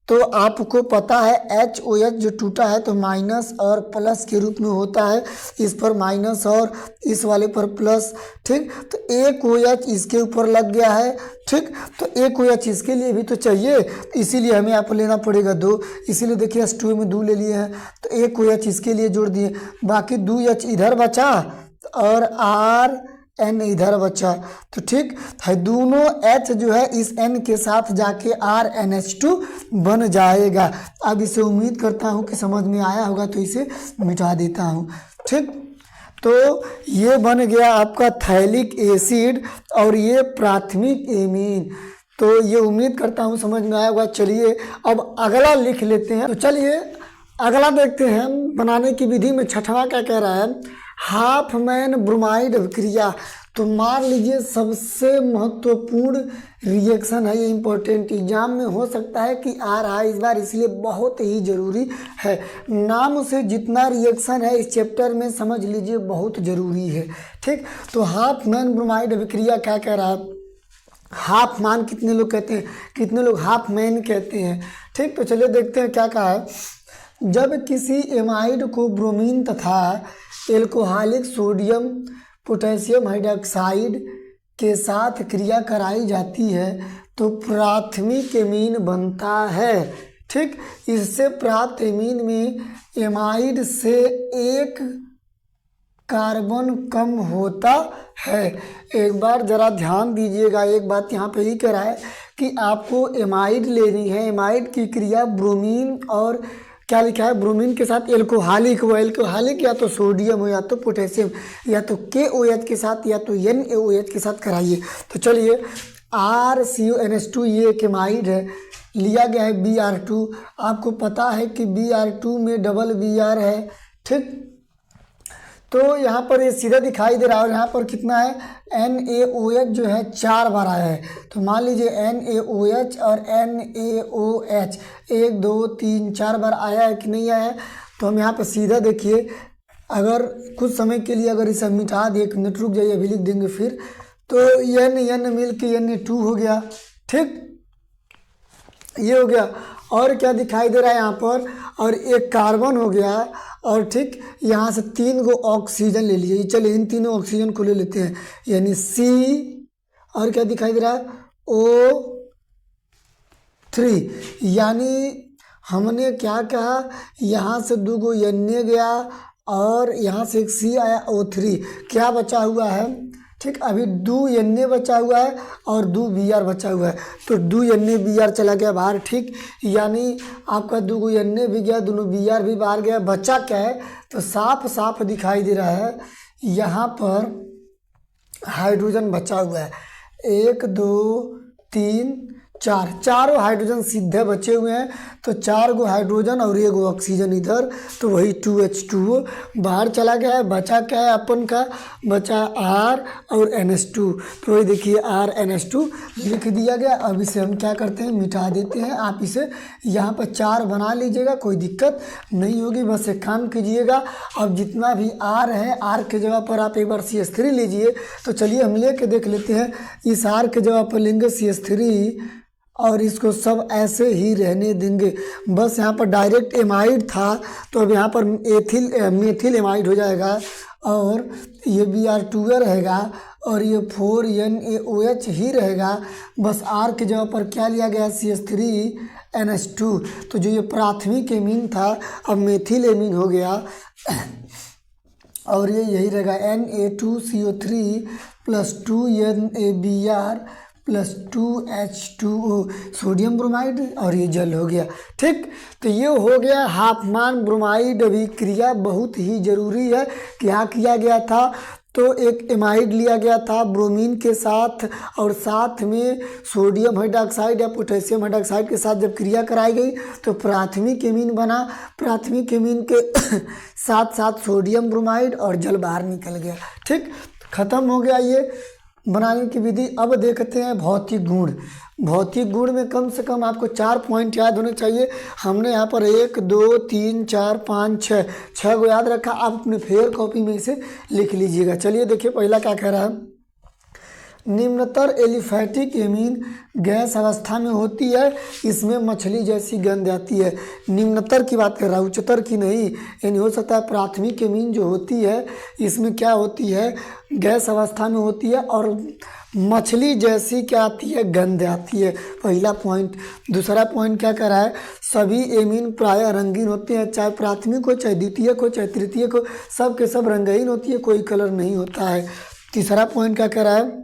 तो आपको पता है HOH जो टूटा है तो माइनस और प्लस के रूप में होता है, इस पर माइनस और इस वाले पर प्लस। ठीक, तो एक OH इसके ऊपर लग गया है। ठीक, तो एक OH इसके लिए भी तो चाहिए, इसीलिए हमें यहाँ पर लेना पड़ेगा 2, इसीलिए देखिए H2 में 2 ले लिए हैं, तो एक OH इसके लिए जोड़ दिए, बाकी 2H इधर बचा और RN इधर बचा। तो ठीक है, दोनों H जो है इस N के साथ जाके RNH2 बन जाएगा। अब इसे उम्मीद करता हूँ कि समझ में आया होगा, तो इसे मिटा देता हूँ। ठीक, तो ये बन गया आपका थैलिक एसिड और ये प्राथमिक एमीन। तो ये उम्मीद करता हूँ समझ में आया होगा। चलिए अब अगला लिख लेते हैं। तो चलिए अगला देखते हैं बनाने की विधि में। छठवां क्या कह रहा है, हाफमैन ब्रोमाइड अभिक्रिया। तो मान लीजिए सबसे महत्वपूर्ण रिएक्शन है ये, इंपॉर्टेंट एग्जाम में हो सकता है कि आ रहा है इस बार, इसलिए बहुत ही ज़रूरी है। नाम से जितना रिएक्शन है इस चैप्टर में समझ लीजिए बहुत ज़रूरी है। ठीक, तो हाफमैन ब्रोमाइड अभिक्रिया क्या कह रहा है, हाफ मान कितने लोग कहते हैं, कितने लोग हाफ मैन कहते हैं। ठीक, तो चलिए देखते हैं क्या कहा है। जब किसी एमाइड को ब्रोमीन तथा एल्कोहलिक सोडियम पोटेशियम हाइड्रोक्साइड के साथ क्रिया कराई जाती है तो प्राथमिक एमीन बनता है। ठीक, इससे प्राप्त एमीन में एमाइड से एक कार्बन कम होता है। एक बार ज़रा ध्यान दीजिएगा, एक बात यहाँ पे ही कह रहा है कि आपको एमाइड लेनी है। एमाइड की क्रिया ब्रोमीन और क्या लिखा है, ब्रोमीन के साथ एल्कोहलिक, वो एल्कोहलिक या तो सोडियम हो या तो पोटेशियम या तो KOH के साथ या तो NaOH के साथ कराइए। तो चलिए RCONH2 ये एक एमाइड है, लिया गया है Br2। आपको पता है कि Br2 में डबल Br है। ठीक, तो यहाँ पर ये सीधा दिखाई दे रहा है और यहाँ पर कितना है NaOH जो है 4 बार आया है। तो मान लीजिए NaOH और NaOH 1 2 3 4 बार आया है कि नहीं आया है। तो हम यहाँ पर सीधा देखिए, अगर कुछ समय के लिए अगर इसे मिटा दिए, एक मिनट रुक जाइए अभी लिख देंगे फिर, तो N मिल के Na2 हो गया। ठीक, ये हो गया। और क्या दिखाई दे रहा है यहाँ पर, और एक कार्बन हो गया। और ठीक, यहाँ से 3 गो ऑक्सीजन ले लीजिए। चलिए इन तीनों ऑक्सीजन को ले लेते हैं, यानी C, और क्या दिखाई दे रहा है O यानी हमने क्या कहा, यहाँ से 2 गो Na गया और यहाँ से एक C आया O3, क्या बचा हुआ है, ठीक, अभी 2 Na बचा हुआ है और 2 Br बचा हुआ है, तो 2 Na Br चला गया बाहर, ठीक, यानी आपका 2 गो Na भी गया, दोनों Br भी बाहर गया, बचा क्या है, तो साफ साफ दिखाई दे रहा है यहाँ पर हाइड्रोजन बचा हुआ है, 1 2 3 4, चारों हाइड्रोजन सीधे बचे हुए हैं, तो 4 गो हाइड्रोजन और 1 गो ऑक्सीजन इधर, तो वही 2H2O बाहर चला गया है। बचा क्या है अपन का, बचा R और NH2, तो वही देखिए RNH2 लिख दिया गया। अब इसे हम क्या करते हैं, मिटा देते हैं। आप इसे यहाँ पर 4 बना लीजिएगा, कोई दिक्कत नहीं होगी, बस एक काम कीजिएगा, अब जितना भी R है, R के जगह पर आप एक बार CH3 लीजिए। तो चलिए हम ले के देख लेते हैं, इस R के जगह पर लेंगे CH3 और इसको सब ऐसे ही रहने देंगे। बस यहाँ पर डायरेक्ट एमाइड था, तो अब यहाँ पर मेथिल एमाइड हो जाएगा और ये Br2 रहेगा और ये 4NaOH ही रहेगा। बस R की जगह पर क्या लिया गया, CH3NH2, तो जो ये प्राथमिक एमीन था अब मेथिल एमीन हो गया और ये यही रहेगा Na2CO3 + 2NaBr + 2H2O, sodium bromide, और ये जल हो गया, ठीक। तो ये हो गया हाफमान ब्रोमाइड अभिक्रिया, बहुत ही ज़रूरी है। क्या किया गया था, तो एक एमाइड लिया गया था ब्रोमीन के साथ और साथ में सोडियम हाइड्रोक्साइड या पोटेशियम हाइड्रोक्साइड के साथ जब क्रिया कराई गई तो प्राथमिक एमीन बना। प्राथमिक एमीन के साथ साथ सोडियम ब्रोमाइड और जल बाहर निकल गया, ठीक, खत्म हो गया ये बनाने की विधि। अब देखते हैं भौतिक गुण। भौतिक गुण में कम से कम आपको 4 पॉइंट याद होने चाहिए। हमने यहाँ पर 1 2 3 4 5 6 को याद रखा। आप अपने फेयर कॉपी में इसे लिख लीजिएगा। चलिए देखिए पहला क्या कह रहा है, निम्नतर एलिफैटिक एमीन गैस अवस्था में होती है, इसमें मछली जैसी गंध आती है। निम्नतर की बात कर रहा है, उच्चतर की नहीं। यानी हो सकता है प्राथमिक एमीन जो होती है इसमें क्या होती है, गैस अवस्था में होती है और मछली जैसी क्या आती है, गंध आती है, पहला पॉइंट। दूसरा पॉइंट क्या कर रहा है, सभी एमीन प्रायः रंगीन होते हैं, चाहे प्राथमिक हो, चाहे द्वितीयक हो, चाहे तृतीयक हो, सब के सब रंगीन होती है, कोई कलर नहीं होता है। तीसरा पॉइंट क्या कर रहा है,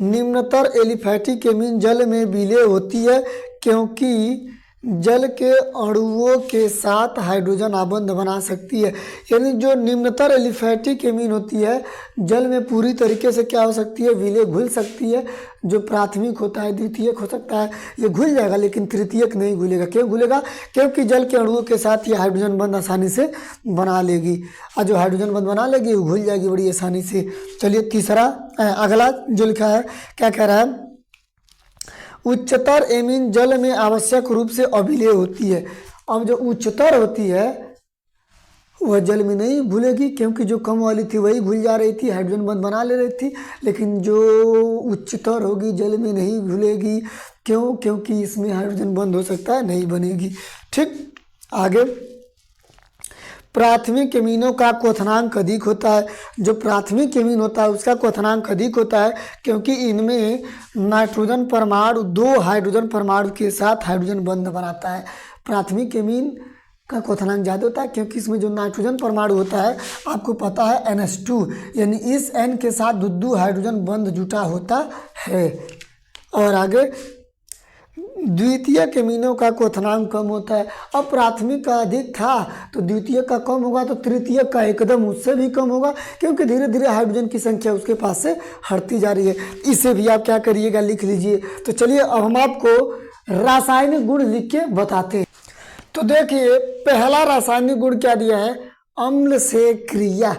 निम्नतर एलिफैटिक एमीन जल में विलय होती है क्योंकि जल के अणुओं के साथ हाइड्रोजन आबंध बना सकती है। यानी जो निम्नतर एलिफैटिक एमीन होती है जल में पूरी तरीके से क्या हो सकती है, विलय घुल सकती है। जो प्राथमिक होता है, द्वितीयक हो सकता है, ये घुल जाएगा, लेकिन तृतीयक नहीं घुलेगा। क्यों घुलेगा, क्योंकि जल के अणुओं के साथ ये हाइड्रोजन बंध आसानी से बना लेगी, और जो हाइड्रोजन बंध बना लेगी वो घुल जाएगी बड़ी आसानी से। चलिए तीसरा अगला जो लिखा है क्या कह रहा है, उच्चतर एमीन जल में आवश्यक रूप से अभिलय होती है। अब जो उच्चतर होती है वह जल में नहीं घुलेगी, क्योंकि जो कम वाली थी वही घुल जा रही थी, हाइड्रोजन बंध बना ले रही थी, लेकिन जो उच्चतर होगी जल में नहीं घुलेगी। क्यों, क्योंकि इसमें हाइड्रोजन बंध हो सकता है, नहीं बनेगी। ठीक, आगे प्राथमिक एमीनों का क्वथनांक अधिक होता है। जो प्राथमिक एमीन होता है उसका क्वथनांक अधिक होता है क्योंकि इनमें नाइट्रोजन परमाणु 2 हाइड्रोजन परमाणु के साथ हाइड्रोजन बंध बनाता है। प्राथमिक एमीन का क्वथनांक ज़्यादा होता है क्योंकि इसमें जो नाइट्रोजन परमाणु होता है आपको पता है NH2, यानी इस N के साथ 2 हाइड्रोजन बंध जुटा होता है। और आगे द्वितीयक एमीनों का क्वथनांक कम होता है। अब प्राथमिक का अधिक था तो द्वितीयक का कम होगा, तो तृतीयक का एकदम उससे भी कम होगा, क्योंकि धीरे धीरे हाइड्रोजन की संख्या उसके पास से हटती जा रही है। इसे भी आप क्या करिएगा, लिख लीजिए। तो चलिए अब हम आपको रासायनिक गुण लिख के बताते हैं। तो देखिए पहला रासायनिक गुण क्या दिया है, अम्ल से क्रिया,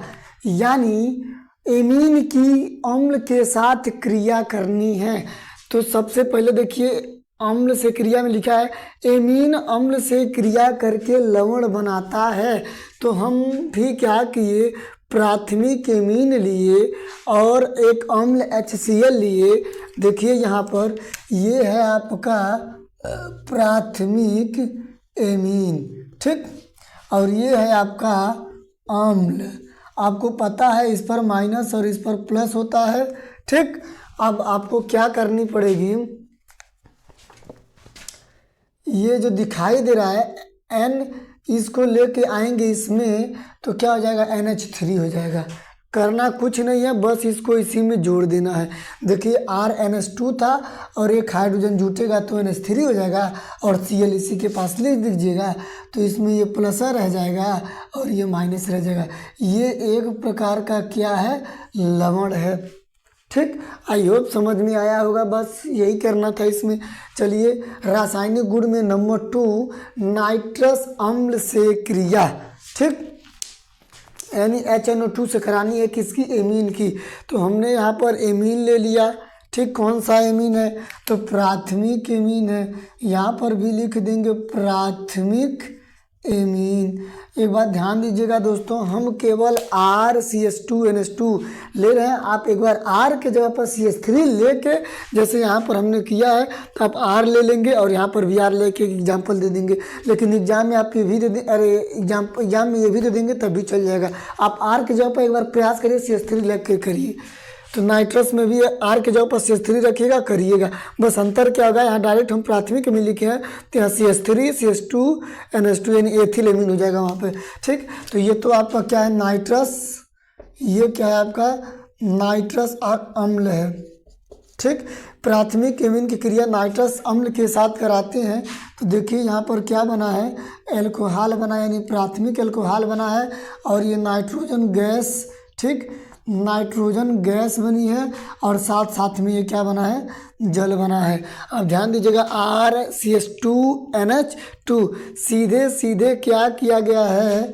यानी एमीन की अम्ल के साथ क्रिया करनी है। तो सबसे पहले देखिए अम्ल से क्रिया में लिखा है एमीन अम्ल से क्रिया करके लवण बनाता है। तो हम भी क्या किए, प्राथमिक एमीन लिए और एक अम्ल HCl लिए। देखिए यहाँ पर ये है आपका प्राथमिक एमीन, ठीक, और ये है आपका अम्ल। आपको पता है इस पर माइनस और इस पर प्लस होता है, ठीक। अब आपको क्या करनी पड़ेगी, ये जो दिखाई दे रहा है एन, इसको लेके आएंगे इसमें तो क्या हो जाएगा, NH3 हो जाएगा। करना कुछ नहीं है, बस इसको इसी में जोड़ देना है। देखिए RNH2 था और एक हाइड्रोजन जुटेगा तो NH3 हो जाएगा और Cl इसी के पास लिख दीजिएगा, तो इसमें ये प्लस रह जाएगा और ये माइनस रह जाएगा। ये एक प्रकार का क्या है, लवण है। ठीक, आई होप समझ में आया होगा, बस यही करना था इसमें। चलिए रासायनिक गुण में नंबर 2, नाइट्रस अम्ल से क्रिया। ठीक, यानी HNO2 से करानी है किसकी, एमीन की। तो हमने यहाँ पर एमीन ले लिया। ठीक, कौन सा एमीन है, तो प्राथमिक एमीन है। यहाँ पर भी लिख देंगे प्राथमिक एमीन। एक बात ध्यान दीजिएगा दोस्तों, हम केवल RCH2NH2 ले रहे हैं। आप एक बार R के जगह पर CH3 लेके, जैसे यहाँ पर हमने किया है, तो आप R ले लेंगे और यहाँ पर भी R लेके एग्जाम्पल दे देंगे। लेकिन एग्जाम में आप ये भी दे दें, अरे एग्जाम में ये भी दे देंगे तब भी चल जाएगा। आप R के जगह पर एक बार प्रयास करिए, CH3 लेके के करिए। तो नाइट्रस में भी R के जगह पर CH3 रखिएगा, करिएगा। बस अंतर क्या होगा, यहाँ डायरेक्ट हम प्राथमिक में लिखे हैं तो यहाँ CH3 CH2NH2 यानी एथिल एमीन हो जाएगा वहाँ पे। ठीक, तो ये तो आपका क्या है, नाइट्रस, ये क्या है आपका नाइट्रस अम्ल है। ठीक, प्राथमिक एमीन की क्रिया नाइट्रस अम्ल के साथ कराते हैं। तो देखिए यहाँ पर क्या बना है, एल्कोहल बना है, यानी प्राथमिक एल्कोहल बना है और ये नाइट्रोजन गैस, ठीक, नाइट्रोजन गैस बनी है और साथ साथ में ये क्या बना है, जल बना है। अब ध्यान दीजिएगा RCH2NH2 सीधे सीधे क्या किया गया है,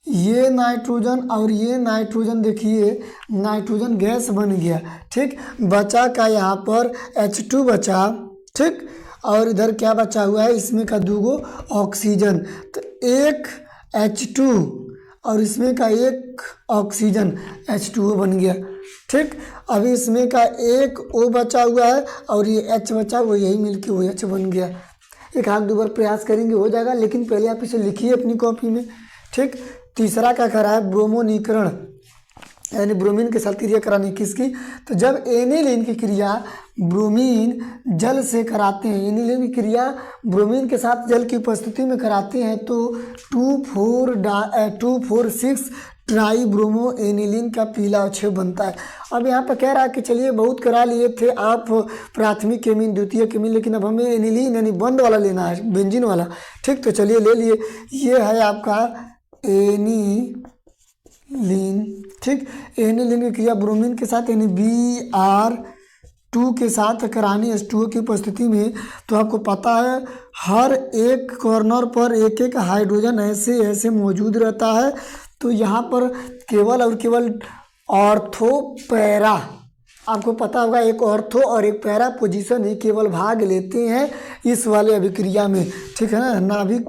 ये नाइट्रोजन और ये नाइट्रोजन, देखिए नाइट्रोजन गैस बन गया। ठीक, बचा का यहाँ पर H2 बचा। ठीक, और इधर क्या बचा हुआ है, इसमें का 2 ऑक्सीजन, तो एक H2 और इसमें का एक ऑक्सीजन H2O बन गया। ठीक, अभी इसमें का एक O बचा हुआ है और ये H बचा हुआ, यही मिलके वो H बन गया। एक आध 2 बार प्रयास करेंगे हो जाएगा, लेकिन पहले आप इसे लिखिए अपनी कॉपी में। ठीक, तीसरा क्या करा है, ब्रोमोनीकरण, यानी ब्रोमीन के साथ क्रिया करानी किसकी, तो जब एनिलीन की क्रिया ब्रोमीन जल से कराते हैं, एनिलीन की क्रिया ब्रोमीन के साथ जल की उपस्थिति में कराते हैं तो 2,4,6 ट्राई ब्रोमो एनिलीन का पीला अवक्षेप बनता है। अब यहाँ पर कह रहा है कि चलिए बहुत करा लिए थे आप प्राथमिक केमिन, द्वितीय केमिन, लेकिन अब हमें एनिलीन यानी बंद वाला लेना है, बेंजीन वाला। ठीक, तो चलिए ले लिए, ये है आपका एनिलीन। ठीक, एनिलीन की क्रिया ब्रोमीन के साथ यानी Br2 के साथ करानी H2O की उपस्थिति में, तो आपको पता है हर एक कॉर्नर पर एक एक हाइड्रोजन ऐसे ऐसे मौजूद रहता है। तो यहाँ पर केवल और केवल ऑर्थो पैरा, आपको पता होगा एक ऑर्थो और एक पैरा पोजीशन ही केवल भाग लेते हैं इस वाले अभिक्रिया में। ठीक है ना, नाभिक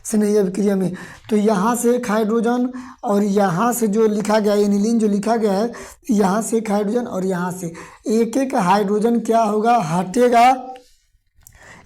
से नहीं अभिक्रिया में। तो यहाँ से एक हाइड्रोजन और यहाँ से जो लिखा गया है एनिलीन जो लिखा गया है, यहाँ से एक हाइड्रोजन और यहाँ से एक एक हाइड्रोजन क्या होगा, हटेगा,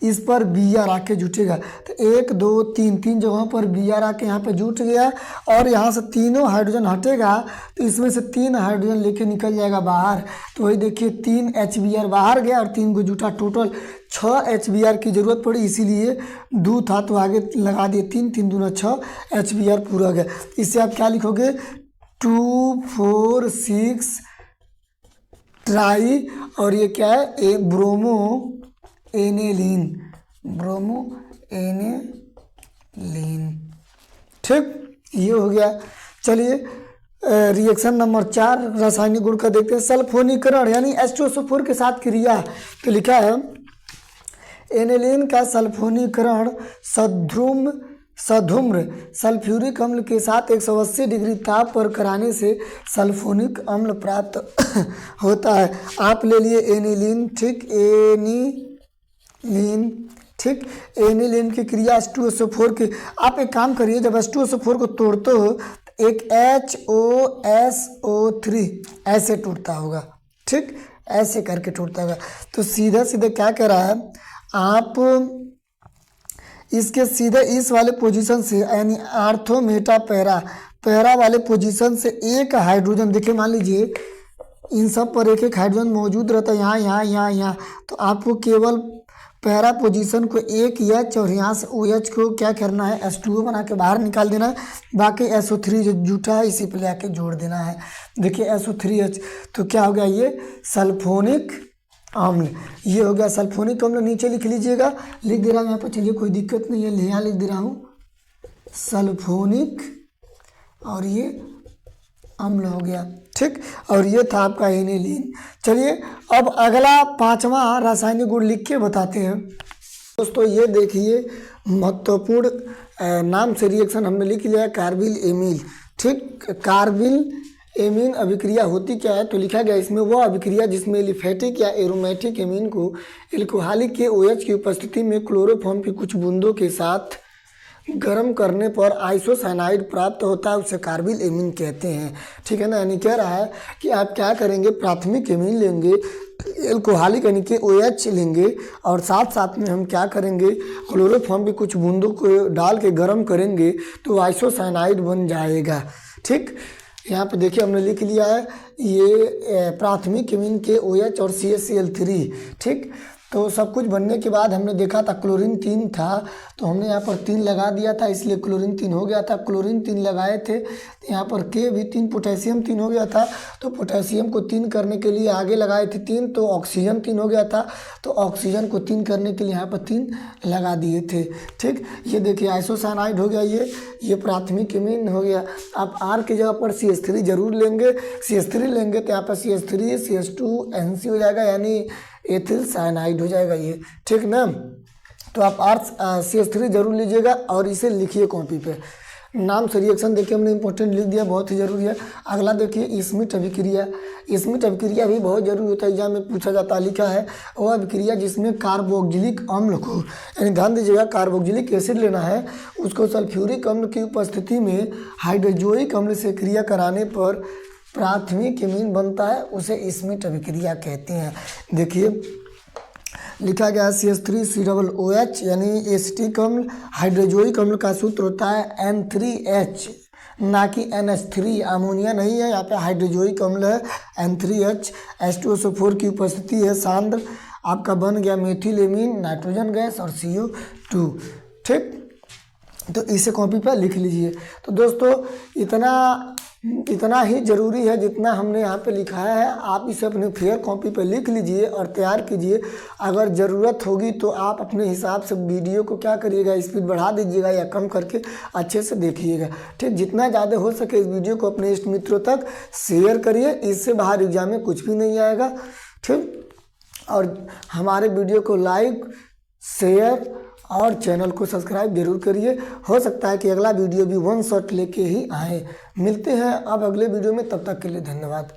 इस पर Br आके जुटेगा। तो 1 2 3 3 जगहों पर Br आके यहाँ पे जुट गया और यहाँ से तीनों हाइड्रोजन हटेगा तो इसमें से 3 हाइड्रोजन लेके निकल जाएगा बाहर। तो वही देखिए 3 HBr बाहर गया और 3 को जुटा, टोटल 6 HBr की ज़रूरत पड़ी, इसीलिए 2 था तो आगे लगा दिए 3 3 दूना 6 HBr पूरा गया। इससे आप क्या लिखोगे, 2 4 6 ट्राई और ये क्या है, ब्रोमो एनिलीन, ब्रोमो एनिलीन। ठीक, ये हो गया। चलिए रिएक्शन नंबर 4 रासायनिक गुण का देखते हैं, सल्फोनीकरण यानी H2SO4 के साथ क्रिया। तो लिखा है एनिलीन का सल्फोनीकरण सधूम्र सल्फ्यूरिक अम्ल के साथ 180 डिग्री ताप पर कराने से सल्फोनिक अम्ल प्राप्त होता है। आप ले लिए एनिलीन। ठीक, एनिलीन, ठीक, एनिलीन की क्रिया H2SO4 की। आप एक काम करिए, जब H2SO4 को तोड़ते हो तो एक HOSO3 ऐसे टूटता होगा। ठीक, ऐसे करके टूटता होगा। तो सीधा सीधा क्या कर रहा है, आप इसके सीधे इस वाले पोजीशन से यानी आर्थो मेटा पैरा वाले पोजीशन से एक हाइड्रोजन, देखिए मान लीजिए इन सब पर एक एक हाइड्रोजन मौजूद रहता है, यहाँ यहाँ यहाँ यहाँ। तो आपको केवल पहला पोजीशन को एक एच और यहाँ से ओ एच को क्या करना है, H2O बना के बाहर निकाल देना है। बाकी SO3 जो जूठा है इसी पे लेके जोड़ देना है। देखिए SO3H, तो क्या हो गया ये सल्फोनिक अम्ल, ये हो गया सल्फोनिक अम्ल। नीचे लिख लीजिएगा, लिख दे रहा हूँ यहाँ पर, चलिए कोई दिक्कत नहीं है, यहाँ लिख दे रहा हूँ सल्फोनिक और ये अम्ल हो गया, ठीक। और ये था आपका एनिलीन। चलिए अब अगला पांचवा रासायनिक गुण लिख के बताते हैं। दोस्तों ये देखिए महत्वपूर्ण नाम से रिएक्शन हमने लिख लिया है, कार्बिल एमील, ठीक। कार्बिल एमीन अभिक्रिया होती क्या है, तो लिखा गया इसमें वह अभिक्रिया जिसमें एलिफेटिक या एरोमेटिक एमीन को एल्कोहलिक के OH की उपस्थिति में क्लोरोफॉर्म की कुछ बूंदों के साथ गर्म करने पर आइसोसाइनाइड प्राप्त होता है, उसे कार्बिल एमीन कहते हैं, ठीक है ना। यानी कह रहा है कि आप क्या करेंगे, प्राथमिक एमीन लेंगे, एल्कोहलिक यानी कि OH लेंगे और साथ साथ में हम क्या करेंगे, क्लोरोफॉर्म की कुछ बूंदों को डाल के गर्म करेंगे तो आइसोसाइनाइड बन जाएगा, ठीक। यहाँ पे देखिए हमने लिख लिया है ये प्राथमिक एमीन के OH और CaCl3, ठीक। तो सब कुछ बनने के बाद हमने देखा था क्लोरीन 3 था, तो हमने यहाँ पर 3 लगा दिया था, इसलिए क्लोरीन 3 हो गया था। क्लोरीन 3 लगाए थे तो यहाँ पर K भी 3, पोटेशियम 3 हो गया था, तो पोटेशियम को 3 करने के लिए आगे लगाए थे 3, तो ऑक्सीजन 3 हो गया था, तो ऑक्सीजन को 3 करने के लिए यहाँ पर 3 लगा दिए थे, ठीक। ये देखिए आइसोसाइनाइड हो गया, ये प्राथमिक एमीन हो गया। आप R की जगह पर CH3 जरूर लेंगे, CH3 लेंगे तो यहाँ पर CH3 CH2NC हो जाएगा, यानी एथिल साइनाइड हो जाएगा ये, ठीक ना। तो आप CH3 जरूर लीजिएगा और इसे लिखिए कॉपी पे। नाम से रिएक्शन देखिए हमने इंपॉर्टेंट लिख दिया, बहुत ही जरूरी है। अगला देखिए स्मिथ अभिक्रिया। स्मिथ अभिक्रिया भी बहुत जरूरी होता है, एग्जाम में पूछा जाता है, लिखा है वो अभिक्रिया जिसमें कार्बोक्जिलिक अम्ल को, यानी ध्यान दीजिएगा कार्बोक्जिलिक एसिड लेना है, उसको सल्फ्यूरिक अम्ल की उपस्थिति में हाइड्रोजोइक अम्ल से क्रिया कराने पर प्राथमिक एमीन बनता है, उसे स्मिथ अभिक्रिया कहते हैं। देखिए लिखा गया CH3COOH यानी एसिटिक अम्ल, हाइड्रोजोइक अम्ल का सूत्र होता है N3H, ना कि NH3, अमोनिया नहीं है, यहाँ पे हाइड्रोजोइक अम्ल है N3H, H2SO4 की उपस्थिति है सांद्र, आपका बन गया मेथिल एमीन, नाइट्रोजन गैस और CO2, ठीक। तो इसे कॉपी पर लिख लीजिए। तो दोस्तों इतना ही ज़रूरी है जितना हमने यहाँ पे लिखाया है, आप इसे अपने फेयर कॉपी पे लिख लीजिए और तैयार कीजिए। अगर ज़रूरत होगी तो आप अपने हिसाब से वीडियो को क्या करिएगा, स्पीड बढ़ा दीजिएगा या कम करके अच्छे से देखिएगा, ठीक। जितना ज़्यादा हो सके इस वीडियो को अपने इष्ट मित्रों तक शेयर करिए, इससे बाहर एग्जाम में कुछ भी नहीं आएगा, ठीक। और हमारे वीडियो को लाइक, शेयर और चैनल को सब्सक्राइब जरूर करिए। हो सकता है कि अगला वीडियो भी 1 शॉट लेके ही आए। मिलते हैं अब अगले वीडियो में, तब तक के लिए धन्यवाद।